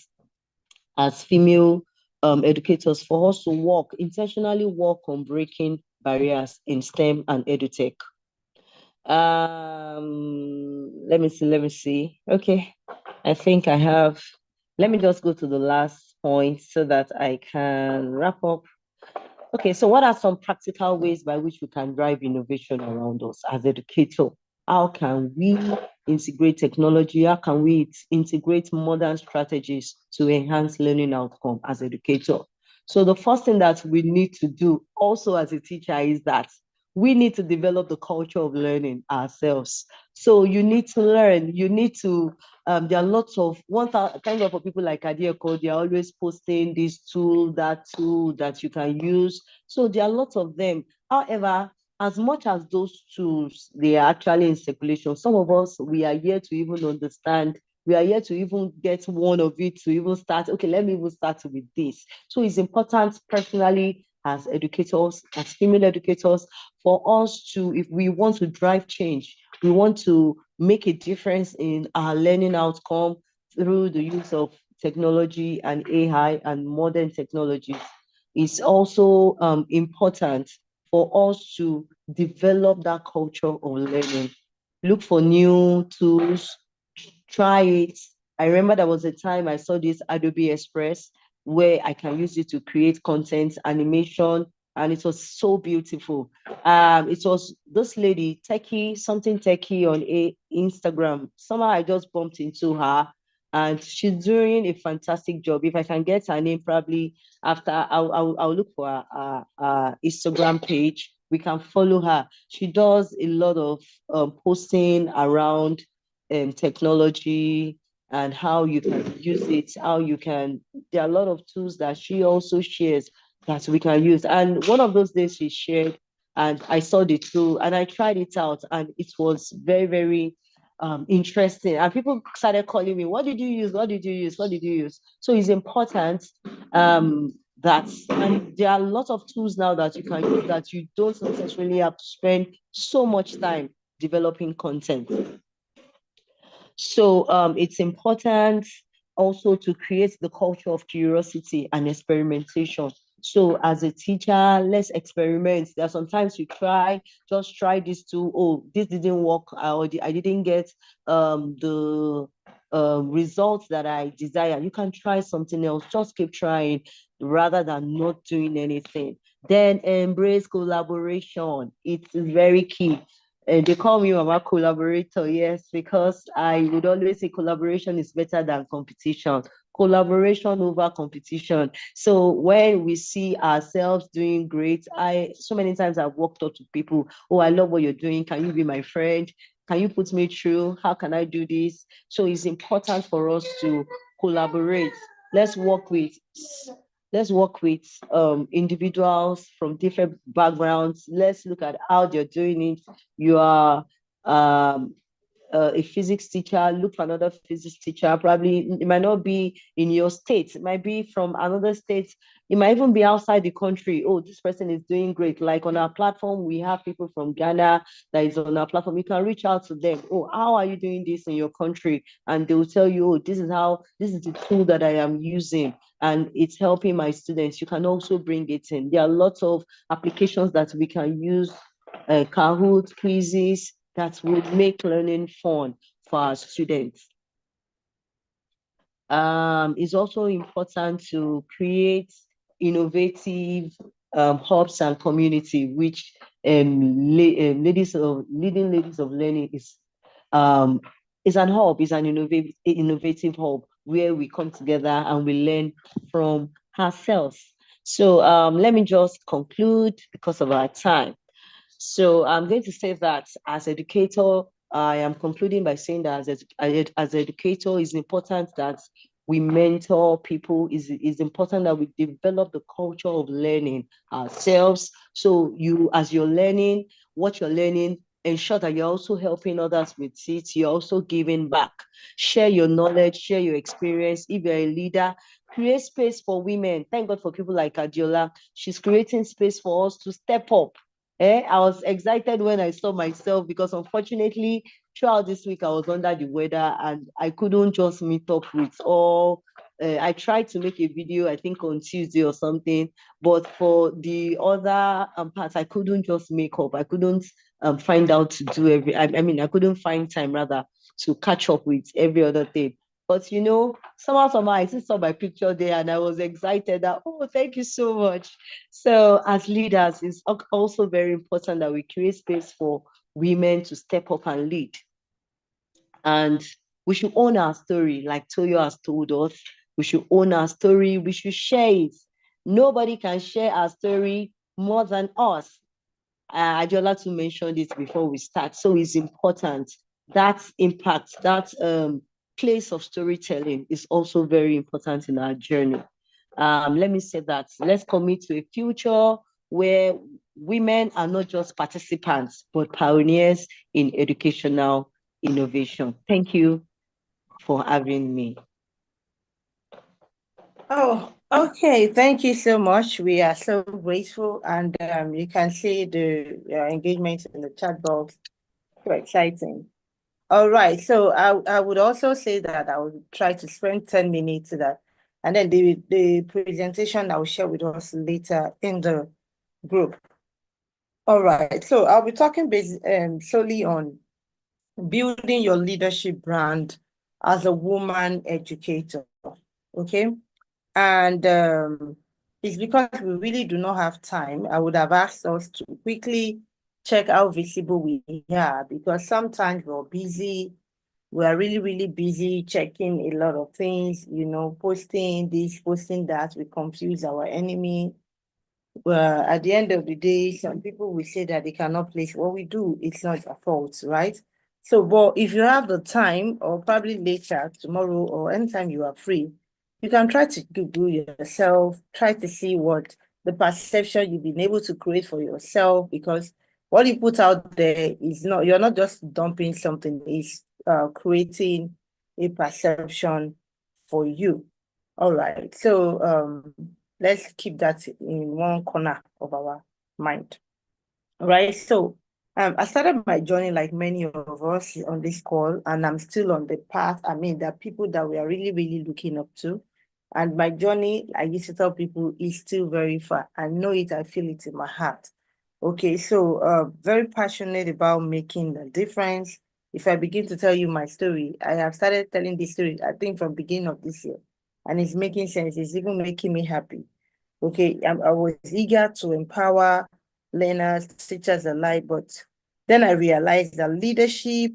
as female educators for us to intentionally work on breaking barriers in STEM and EduTech. Let me see. Okay, I think I have. Let me just go to the last point so that I can wrap up. Okay, so what are some practical ways by which we can drive innovation around us as educators? How can we integrate technology? How can we integrate modern strategies to enhance learning outcome as educator? So the first thing that we need to do also as a teacher is that we need to develop the culture of learning ourselves. So you need to learn, you need to, there are lots of, kind of people like Adieko, they are always posting this tool that you can use. So there are lots of them. However, as much as those tools, they are actually in circulation, some of us, we are here to even understand, we are here to even get one of it, to even start, okay, let me even start with this. So it's important personally as educators, as female educators, for us to, if we want to drive change, we want to make a difference in our learning outcome through the use of technology and AI and modern technologies, it's also important for us to develop that culture of learning. Look for new tools, try it. I remember there was a time I saw this Adobe Express where I can use it to create content, animation, and it was so beautiful. It was this lady, something techie on Instagram. Somehow I just bumped into her, and she's doing a fantastic job. If I can get her name, probably after I'll look for her Instagram page. We can follow her. She does a lot of posting around technology and how you can use it, there are a lot of tools that she also shares that we can use. And one of those days she shared, and I saw the tool and I tried it out, and it was very, very interesting. And people started calling me, what did you use? What did you use? What did you use? So it's important and there are a lot of tools now that you can use that you don't necessarily have to spend so much time developing content. So it's important also to create the culture of curiosity and experimentation. So as a teacher, let's experiment. There are sometimes you just try this tool. Oh, this didn't work, or I didn't get the results that I desire. You can try something else. Just keep trying rather than not doing anything. Then embrace collaboration. It's very key. They call me Mama Collaborator, yes, because I would always say collaboration is better than competition. Collaboration over competition. So when we see ourselves doing great, so many times I've walked up to people, oh, I love what you're doing. Can you be my friend? Can you put me through? How can I do this? So it's important for us to collaborate. Let's work with individuals from different backgrounds. Let's look at how they're doing it. You are a physics teacher, look for another physics teacher. Probably it might not be in your state, it might be from another state. It might even be outside the country. Oh, this person is doing great. Like on our platform, we have people from Ghana that is on our platform. You can reach out to them. Oh, how are you doing this in your country? And they will tell you, oh, this is the tool that I am using, and it's helping my students. You can also bring it in. There are lots of applications that we can use, Kahoot, quizzes, that would make learning fun for our students. It's also important to create innovative hubs and community, which leading ladies of learning is an hub, is an innovative hub where we come together and we learn from ourselves. So let me just conclude because of our time. So I'm going to say that as educator, I am concluding by saying that as educator, it's important that we mentor people. It's important that we develop the culture of learning ourselves. So you, as you're learning, what you're learning, ensure that you're also helping others with it. You're also giving back. Share your knowledge, share your experience. If you're a leader, create space for women. Thank God for people like Adiola. She's creating space for us to step up. I was excited when I saw myself, because unfortunately, throughout this week, I was under the weather and I couldn't just meet up with all. I tried to make a video, I think on Tuesday or something, but for the other parts, I couldn't just make up. I couldn't find out to do I couldn't find time rather to catch up with every other thing. But somehow I still saw my picture there and I was excited that, oh, thank you so much. So as leaders, it's also very important that we create space for women to step up and lead. And we should own our story, like Toyo has told us. We should own our story. We should share it. Nobody can share our story more than us. I'd like to mention this before we start. So it's important. That impact, that place of storytelling is also very important in our journey. Let me say that let's commit to a future where women are not just participants, but pioneers in educational innovation. Thank you for having me. Oh, okay. Thank you so much. We are so grateful, and you can see the engagement in the chat box. So exciting. All right. So I would also say that I would try to spend 10 minutes to that, and then the presentation I will share with us later in the group. All right. So I'll be talking solely on building your leadership brand as a woman educator. Okay. And it's because we really do not have time. I would have asked us to quickly check how visible we are, because sometimes we're busy. We are really, really busy checking a lot of things, posting this, posting that. We confuse our enemy. Well, at the end of the day, some people will say that they cannot place what we do. It's not their fault, right? So, but if you have the time, or probably later, tomorrow, or anytime you are free, you can try to Google yourself, try to see what the perception you've been able to create for yourself, because what you put out there is not, you're not just dumping something, it's creating a perception for you. All right. So let's keep that in one corner of our mind. All right. So I started my journey like many of us on this call, and I'm still on the path. I mean, there are people that we are really, really looking up to. And my journey, I used to tell people, is still very far. I know it, I feel it in my heart. Okay, so very passionate about making a difference. If I begin to tell you my story, I have started telling this story, I think, from beginning of this year. And it's making sense. It's even making me happy. Okay, I was eager to empower learners, teachers alike, but then I realized that leadership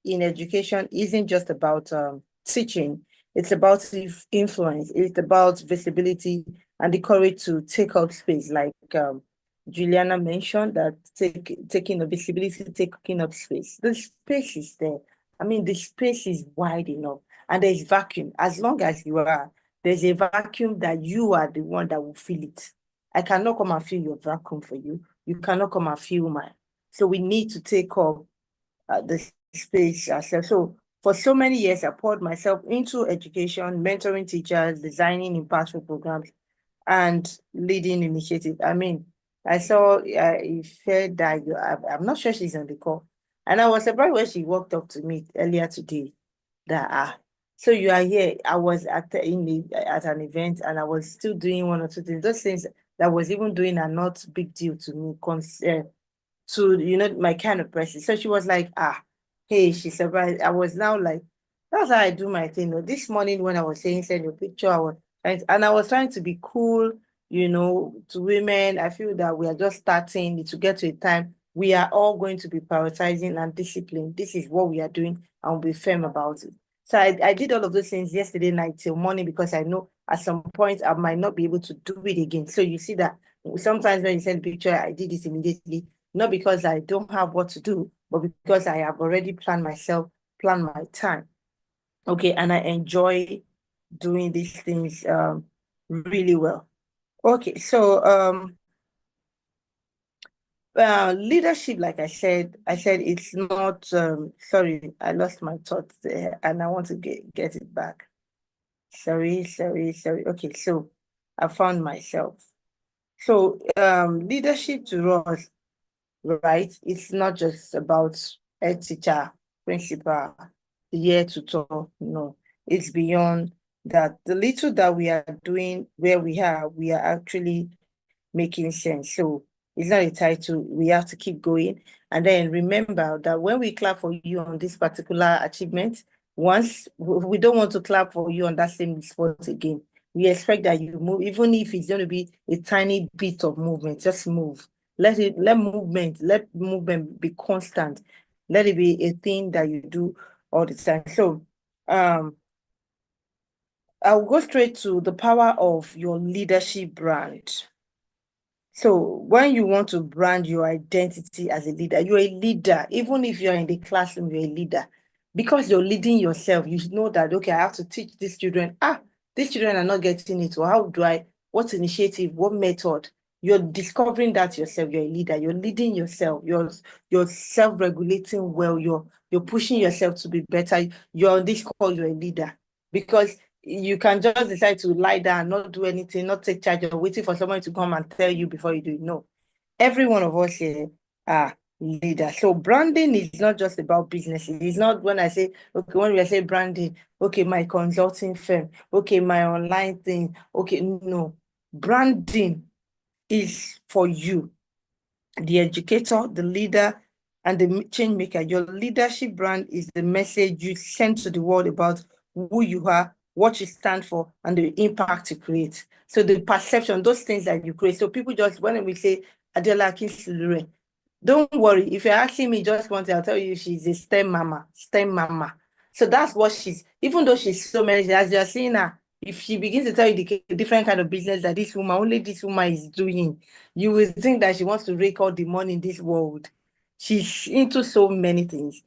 in education isn't just about teaching. It's about influence. It's about visibility and the courage to take up space, like Juliana mentioned, that taking the visibility, taking up space. The space is there. I mean, the space is wide enough, and there's vacuum. As long as you are, there's a vacuum that you are the one that will fill it. I cannot come and fill your vacuum for you. You cannot come and fill mine. So we need to take up the space ourselves. So for so many years, I poured myself into education, mentoring teachers, designing impactful programs, and leading initiatives. I mean, I saw Ife that I'm not sure she's on the call. And I was surprised when she walked up to me earlier today that, so you are here. I was at an event and I was still doing one or two things. Those things that I was even doing are not big deal to me, to my kind of person. So she was like, hey, she's surprised. I was now like, that's how I do my thing. This morning when I was saying send your picture, I was trying to be cool, to women. I feel that we are just starting to get to a time we are all going to be prioritizing and disciplined. This is what we are doing, and we'll be firm about it. So I did all of those things yesterday night till morning because I know at some point I might not be able to do it again. So you see that sometimes when you send a picture, I did this immediately, not because I don't have what to do, but because I have already planned my time. Okay, and I enjoy doing these things really well. Okay, so leadership, like I said it's not sorry, I lost my thoughts there and I want to get it back. Sorry. Okay, so I found myself. So leadership to us, right? It's not just about a teacher, principal, year tutor. No, it's beyond that. The little that we are doing where we are actually making sense. So it's not a title. We have to keep going. And then remember that when we clap for you on this particular achievement, once we don't want to clap for you on that same spot again. We expect that you move, even if it's going to be a tiny bit of movement, just move. Let movement be constant. Let it be a thing that you do all the time. So I'll go straight to the power of your leadership brand. So when you want to brand your identity as a leader, you're a leader. Even if you're in the classroom, you're a leader. Because you're leading yourself, you know that, okay, I have to teach these children. These children are not getting it. Or what initiative, what method? You're discovering that yourself. You're a leader. You're leading yourself. You're self-regulating well. You're pushing yourself to be better. You're on this call, you're a leader. Because you can just decide to lie down, not do anything, not take charge, or waiting for someone to come and tell you before you do it. No, every one of us here are leaders. So branding is not just about business. It's not when I say, okay, when we say branding, okay, my consulting firm, okay, my online thing, okay, no. Branding is for you, the educator, the leader, and the change maker. Your leadership brand is the message you send to the world about who you are, what you stand for, and the impact you create. So the perception, those things that you create. So people just, when we say Adela Akinsulure, don't worry. If you're asking me just one thing, I'll tell you she's a STEM mama. So that's what even though she's so many, as you're seeing her, if she begins to tell you the different kind of business that only this woman is doing, you will think that she wants to rake all the money in this world. She's into so many things,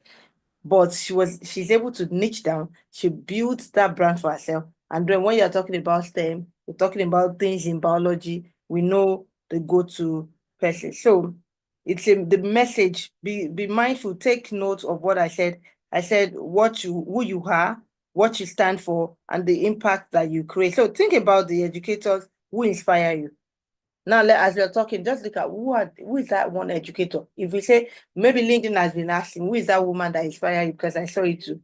but she's able to niche down. She built that brand for herself. And then when you're talking about STEM, you're talking about things in biology, we know the go-to person. So it's the message. Be mindful, take note of what I said. I said who you are, what you stand for, and the impact that you create. So think about the educators who inspire you. Now, as we're talking, just look at who is that one educator. If we say maybe LinkedIn has been asking, who is that woman that inspired you? Because I saw it too.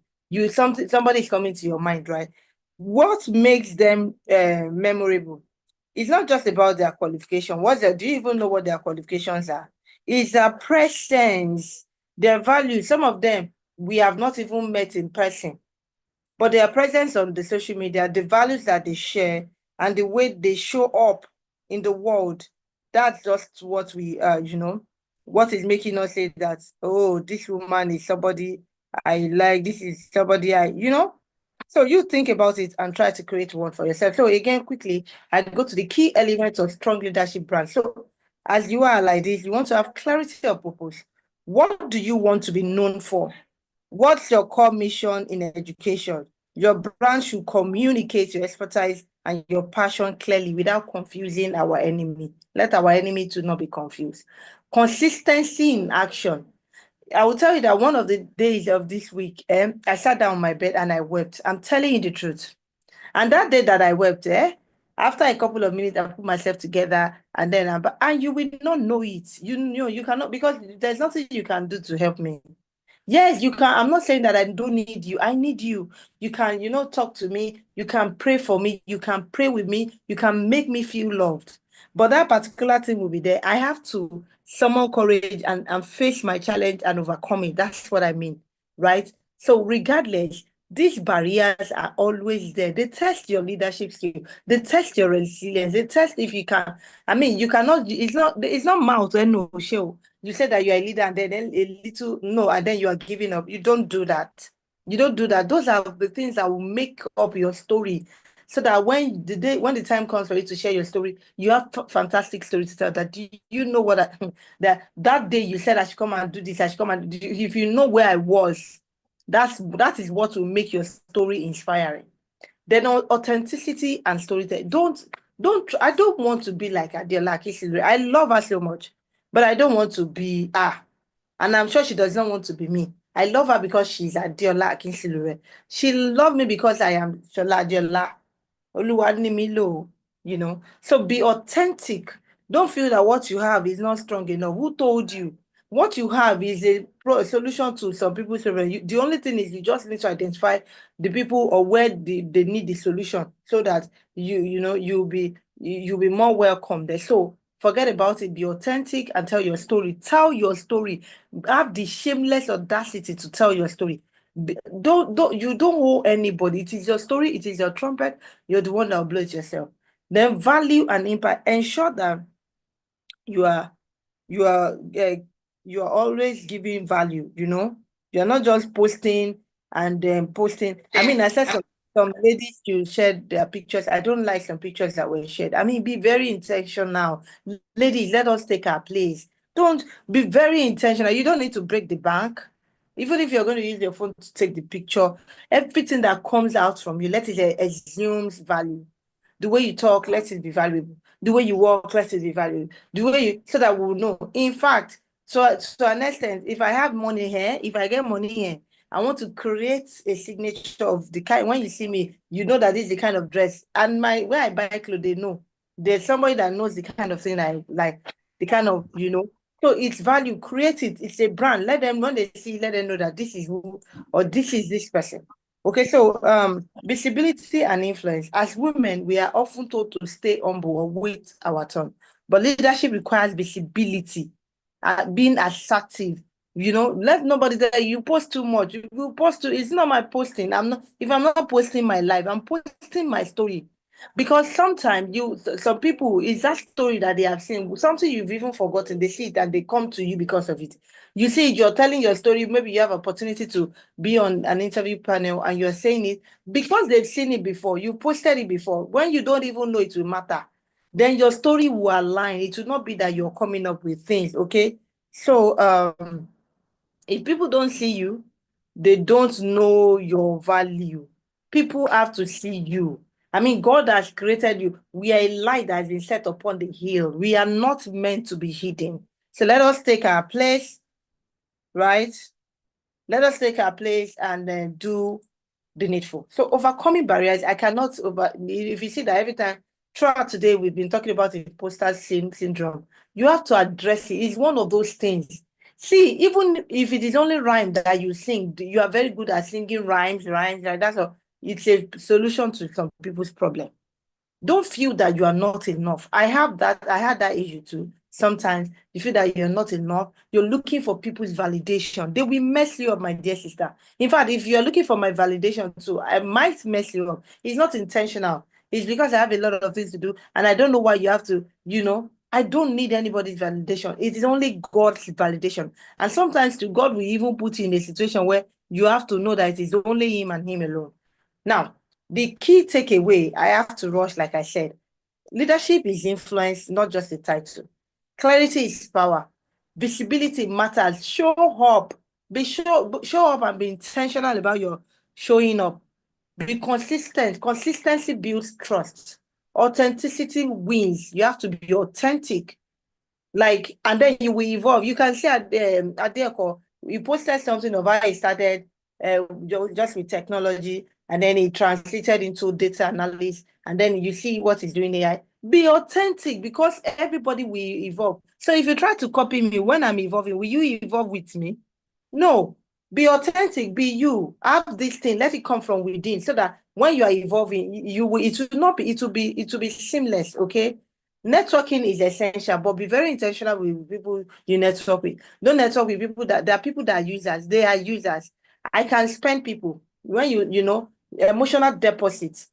Somebody's coming to your mind, right? What makes them memorable? It's not just about their qualification. Do you even know what their qualifications are? It's their presence, their values. Some of them we have not even met in person, but their presence on the social media, the values that they share, and the way they show up in the world, that's just what we what is making us say that, oh, this woman is somebody I like, this is somebody so you think about it and try to create one for yourself. So again, quickly, I go to the key elements of strong leadership brand. So as you are like this, you want to have clarity of purpose. What do you want to be known for? What's your core mission in education? Your brand should communicate your expertise and your passion clearly without confusing our enemy. Let our enemy to not be confused. Consistency in action. I will tell you that one of the days of this week, I sat down on my bed and I wept. I'm telling you the truth. And that day that I wept, after a couple of minutes, I put myself together, and then and you will not know it. You know, you cannot, because there's nothing you can do to help me. Yes, you can. I'm not saying that I don't need you. I need you. You can, talk to me. You can pray for me. You can pray with me. You can make me feel loved. But that particular thing will be there. I have to summon courage and face my challenge and overcome it. That's what I mean, right? So regardless, these barriers are always there. They test your leadership skill. They test your resilience. They test if you can. I mean, you cannot. It's not mouth and no show. You said that you're a leader and then a little no, and then you are giving up. You don't do that. You don't do that. Those are the things that will make up your story, so that when the time comes for you to share your story, you have fantastic story to tell. That you know what that day you said I should come and do this. I should come and do, if you know where I was, that is what will make your story inspiring. Then authenticity and storytelling. I don't want to be like Adiola Akinsilere. I love her so much, but I don't want to be and I'm sure she does not want to be me. I love her because she's Adiola Akinsilere. She loved me because I am Shola Adiola. Oluwanimilo, So be authentic. Don't feel that what you have is not strong enough. Who told you? What you have is a solution to some people's problem. The only thing is you just need to identify the people or where they need the solution, so that you'll be more welcome there. So forget about it. Be authentic and tell your story. Tell your story. Have the shameless audacity to tell your story. Don't owe anybody. It is your story. It is your trumpet. You're the one that will blow it yourself. Then value and impact. Ensure that you are always giving value. You're not just posting and then posting. I mean, I said some ladies to share their pictures. I don't like some pictures that were shared. I mean, be very intentional. Ladies, let us take our place. Don't be very intentional. You don't need to break the bank. Even if you're going to use your phone to take the picture, everything that comes out from you, let it assumes value. The way you talk, let it be valuable. The way you walk, let it be valuable. The way so that we'll know. In fact, so to an extent, if I have money here, if I get money here, I want to create a signature of the kind. When you see me, you know that this is the kind of dress. And where I buy clothes, they know. There's somebody that knows the kind of thing I like, the kind of, So it's value, create it. It's a brand. Let them, when they see, let them know that this is who, or this is this person. Okay, so visibility and influence. As women, we are often told to stay humble or wait our turn. But leadership requires visibility, being assertive. Let nobody say you post too much. You post too. It's not my posting. If I'm not posting my life, I'm posting my story. Because sometimes some people, it's that story that they have seen, something you've even forgotten. They see it and they come to you because of it. You see it, you're telling your story. Maybe you have opportunity to be on an interview panel and you're saying it because they've seen it before. You posted it before. When you don't even know it will matter, then your story will align. It will not be that you're coming up with things. Okay. So if people don't see you, they don't know your value. People have to see you. I mean, God has created you. We are a light that has been set upon the hill. We are not meant to be hidden. So let us take our place, right? Let us take our place and then do the needful. So overcoming barriers, I cannot if you see that every time throughout today, we've been talking about imposter syndrome. You have to address it. It's one of those things. See, even if it is only rhyme that you sing, you are very good at singing rhymes, like that's all. It's a solution to some people's problem. Don't feel that you are not enough. I had that issue too. Sometimes you feel that you're not enough. You're looking for people's validation. They will mess you up, my dear sister. In fact, if you're looking for my validation too, I might mess you up. It's not intentional. It's because I have a lot of things to do and I don't know why you have to, I don't need anybody's validation. It is only God's validation. And sometimes to God will even put you in a situation where you have to know that it is only him and him alone. Now, the key takeaway, I have to rush, like I said, leadership is influence, not just a title. Clarity is power. Visibility matters. Show up. Show up and be intentional about your showing up. Be consistent. Consistency builds trust. Authenticity wins. You have to be authentic. And then you will evolve. You can see Adeko, he posted something of how he started just with technology, and then he translated into data analysis, and then you see what he's doing AI. Be authentic, because everybody will evolve. So if you try to copy me when I'm evolving, will you evolve with me? No. Be authentic, be you. Have this thing, let it come from within, so that when you are evolving, you will, it will not be, it will be seamless, okay? Networking is essential, but be very intentional with people you network with. Don't network with people that, there are people that are users. They are users. I can spend people when you know, emotional deposits.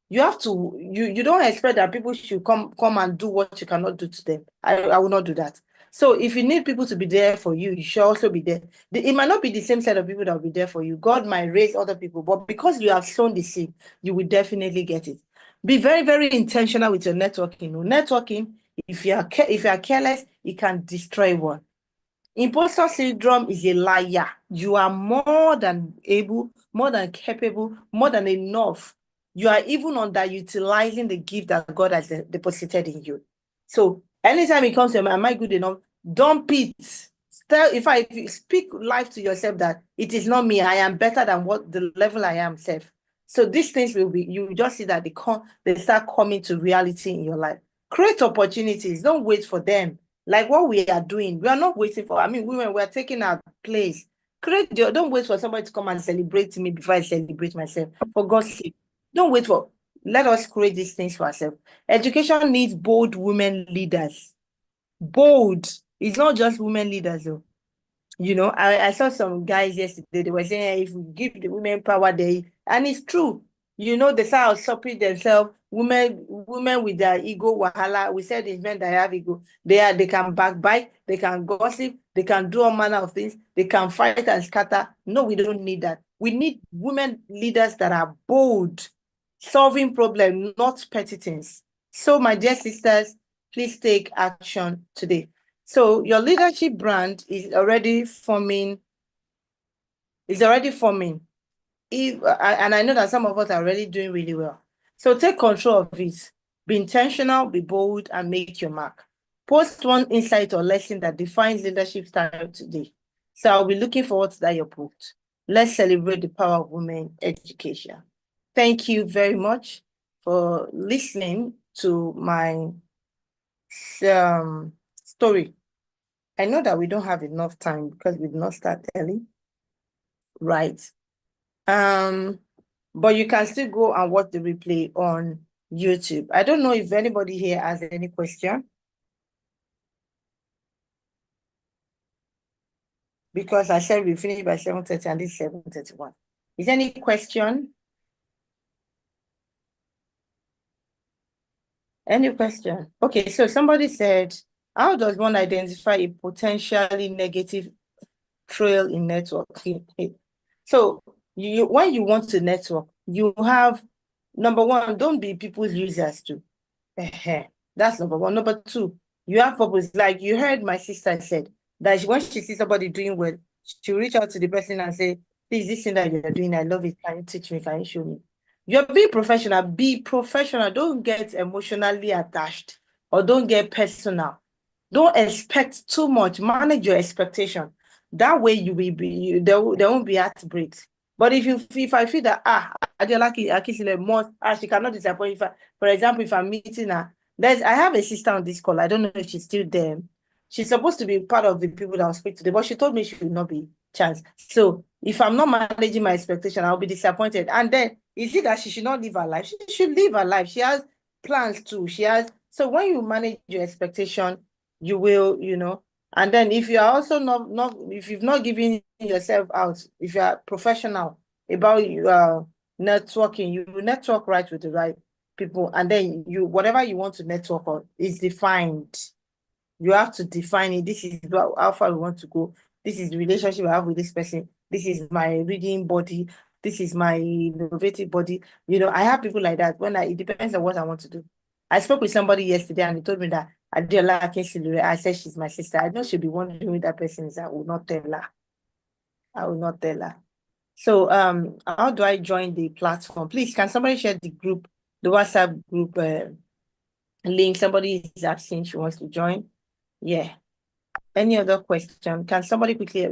You have to, you don't expect that people should come and do what you cannot do to them. I will not do that. So if you need people to be there for you, you should also be there. It might not be the same set of people that will be there for you. God might raise other people, but because you have sown the seed, you will definitely get it. Be very, very intentional with your networking. Networking, if you are careless, it can destroy one. Imposter syndrome is a liar. You are more than able, more than capable, more than enough. You are even underutilizing the gift that God has deposited in you. So anytime it comes to you, am I good enough? Dump it. If you speak life to yourself that it is not me, I am better than what the level I am self. So these things will be, you just see that they start coming to reality in your life. Create opportunities. Don't wait for them. Like what we are doing, we are not waiting for, women, we are taking our place. Don't wait for somebody to come and celebrate me before I celebrate myself. For God's sake, don't wait for, let us create these things for ourselves. Education needs bold women leaders. Bold. It's not just women leaders, though. You know, I saw some guys yesterday, they were saying, hey, if we give the women power, and it's true. You know, they start usurping themselves. Women with their ego, wahala. We said it's men that have ego. They can backbite, they can gossip, they can do all manner of things, they can fight and scatter. No, we don't need that. We need women leaders that are bold, solving problems, not petty things. So, my dear sisters, please take action today. So your leadership brand is already forming. And I know that some of us are already doing really well. So take control of it. Be intentional, be bold, and make your mark. Post one insight or lesson that defines leadership style today. So I'll be looking forward to that your post. Let's celebrate the power of women education. Thank you very much for listening to my story. I know that we don't have enough time because we did not start early, right? But you can still go and watch the replay on YouTube. I don't know if anybody here has any question, because I said we finish by 7:30 and it's 7:31. Is there any question? Any question? Okay, so somebody said, how does one identify a potentially negative trail in networking? So when you want to network, you have, number one, don't be people's users too. That's number one. Number two, you have purpose. Like you heard my sister said that when she sees somebody doing well, she'll reach out to the person and say, please, this thing that you're doing, I love it. Can you teach me? Can you show me? You're being professional. Be professional. Don't get emotionally attached or don't get personal. Don't expect too much. Manage your expectation. That way you will be, there won't be heartbreaks. But if I feel that Akisile must, she cannot disappoint. For example, if I'm meeting her, I have a sister on this call. I don't know if she's still there. She's supposed to be part of the people that will speak today, but she told me she will not be chance. So if I'm not managing my expectation, I'll be disappointed. And then is it that she should not live her life? She should live her life. She has plans too. So when you manage your expectation, you will, and then if you are also not if you've not given yourself out, if you are professional about networking, you will network right with the right people, and then whatever you want to network on is defined. You have to define it. This is how far we want to go. This is the relationship I have with this person. This is my reading body. This is my innovative body. I have people like that. It depends on what I want to do. I spoke with somebody yesterday and he told me that I said she's my sister. I know she'll be wondering who that person is. I will not tell her. So how do I join the platform? Please, can somebody share the WhatsApp group link? Somebody is asking, she wants to join. Yeah. Any other question? Can somebody quickly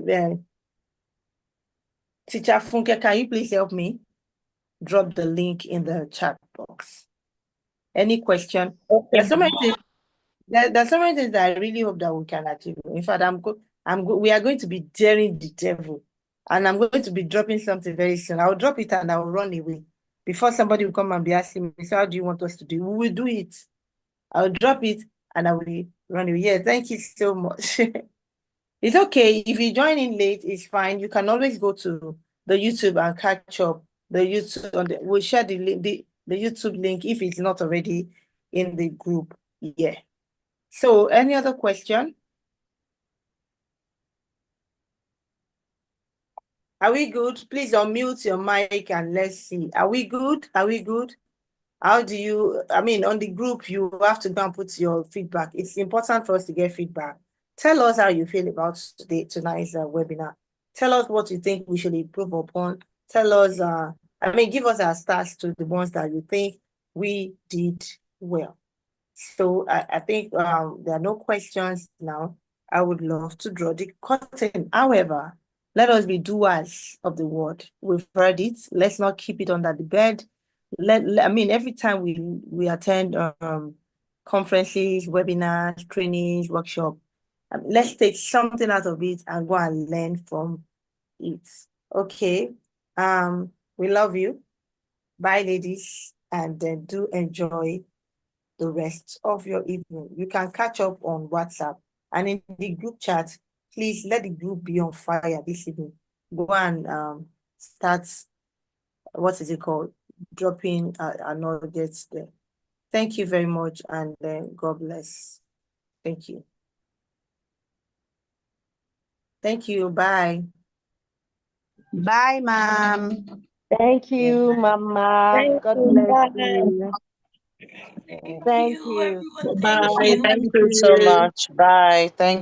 Teacher Funke, can you please help me? Drop the link in the chat box. Any question? Okay. There's so many things. There's so many things that I really hope that we can achieve. In fact, we are going to be daring the devil, and I'm going to be dropping something very soon. I'll drop it and I'll run away before somebody will come and be asking me, so how do you want us to do it? We will do it. I'll drop it and I will run away. Yeah, thank you so much. It's okay if you join in late, it's fine. You can always go to the YouTube and catch up. The YouTube we'll share the link, the YouTube link if it's not already in the group. Yeah. So any other question? Are we good? Please unmute your mic and let's see. Are we good? Are we good? How do you, I mean, on the group, you have to go and put your feedback. It's important for us to get feedback. Tell us how you feel about tonight's webinar. Tell us what you think we should improve upon. Tell us, give us our stats to the ones that you think we did well. So I think there are no questions now. I would love to draw the curtain. However, let us be doers of the word. We've heard it. Let's not keep it under the bed. Every time we attend conferences, webinars, trainings, workshops, let's take something out of it and go and learn from it. Okay. We love you. Bye, ladies, and then do enjoy the rest of your evening. You can catch up on WhatsApp and in the group chat. Please let the group be on fire this evening. Go and start, what is it called? Dropping nuggets there. Thank you very much, and God bless. Thank you. Thank you. Bye. Bye, ma'am. Thank you, Mama. God bless you. Thank you. Bye. Thank you so much. Bye. Thank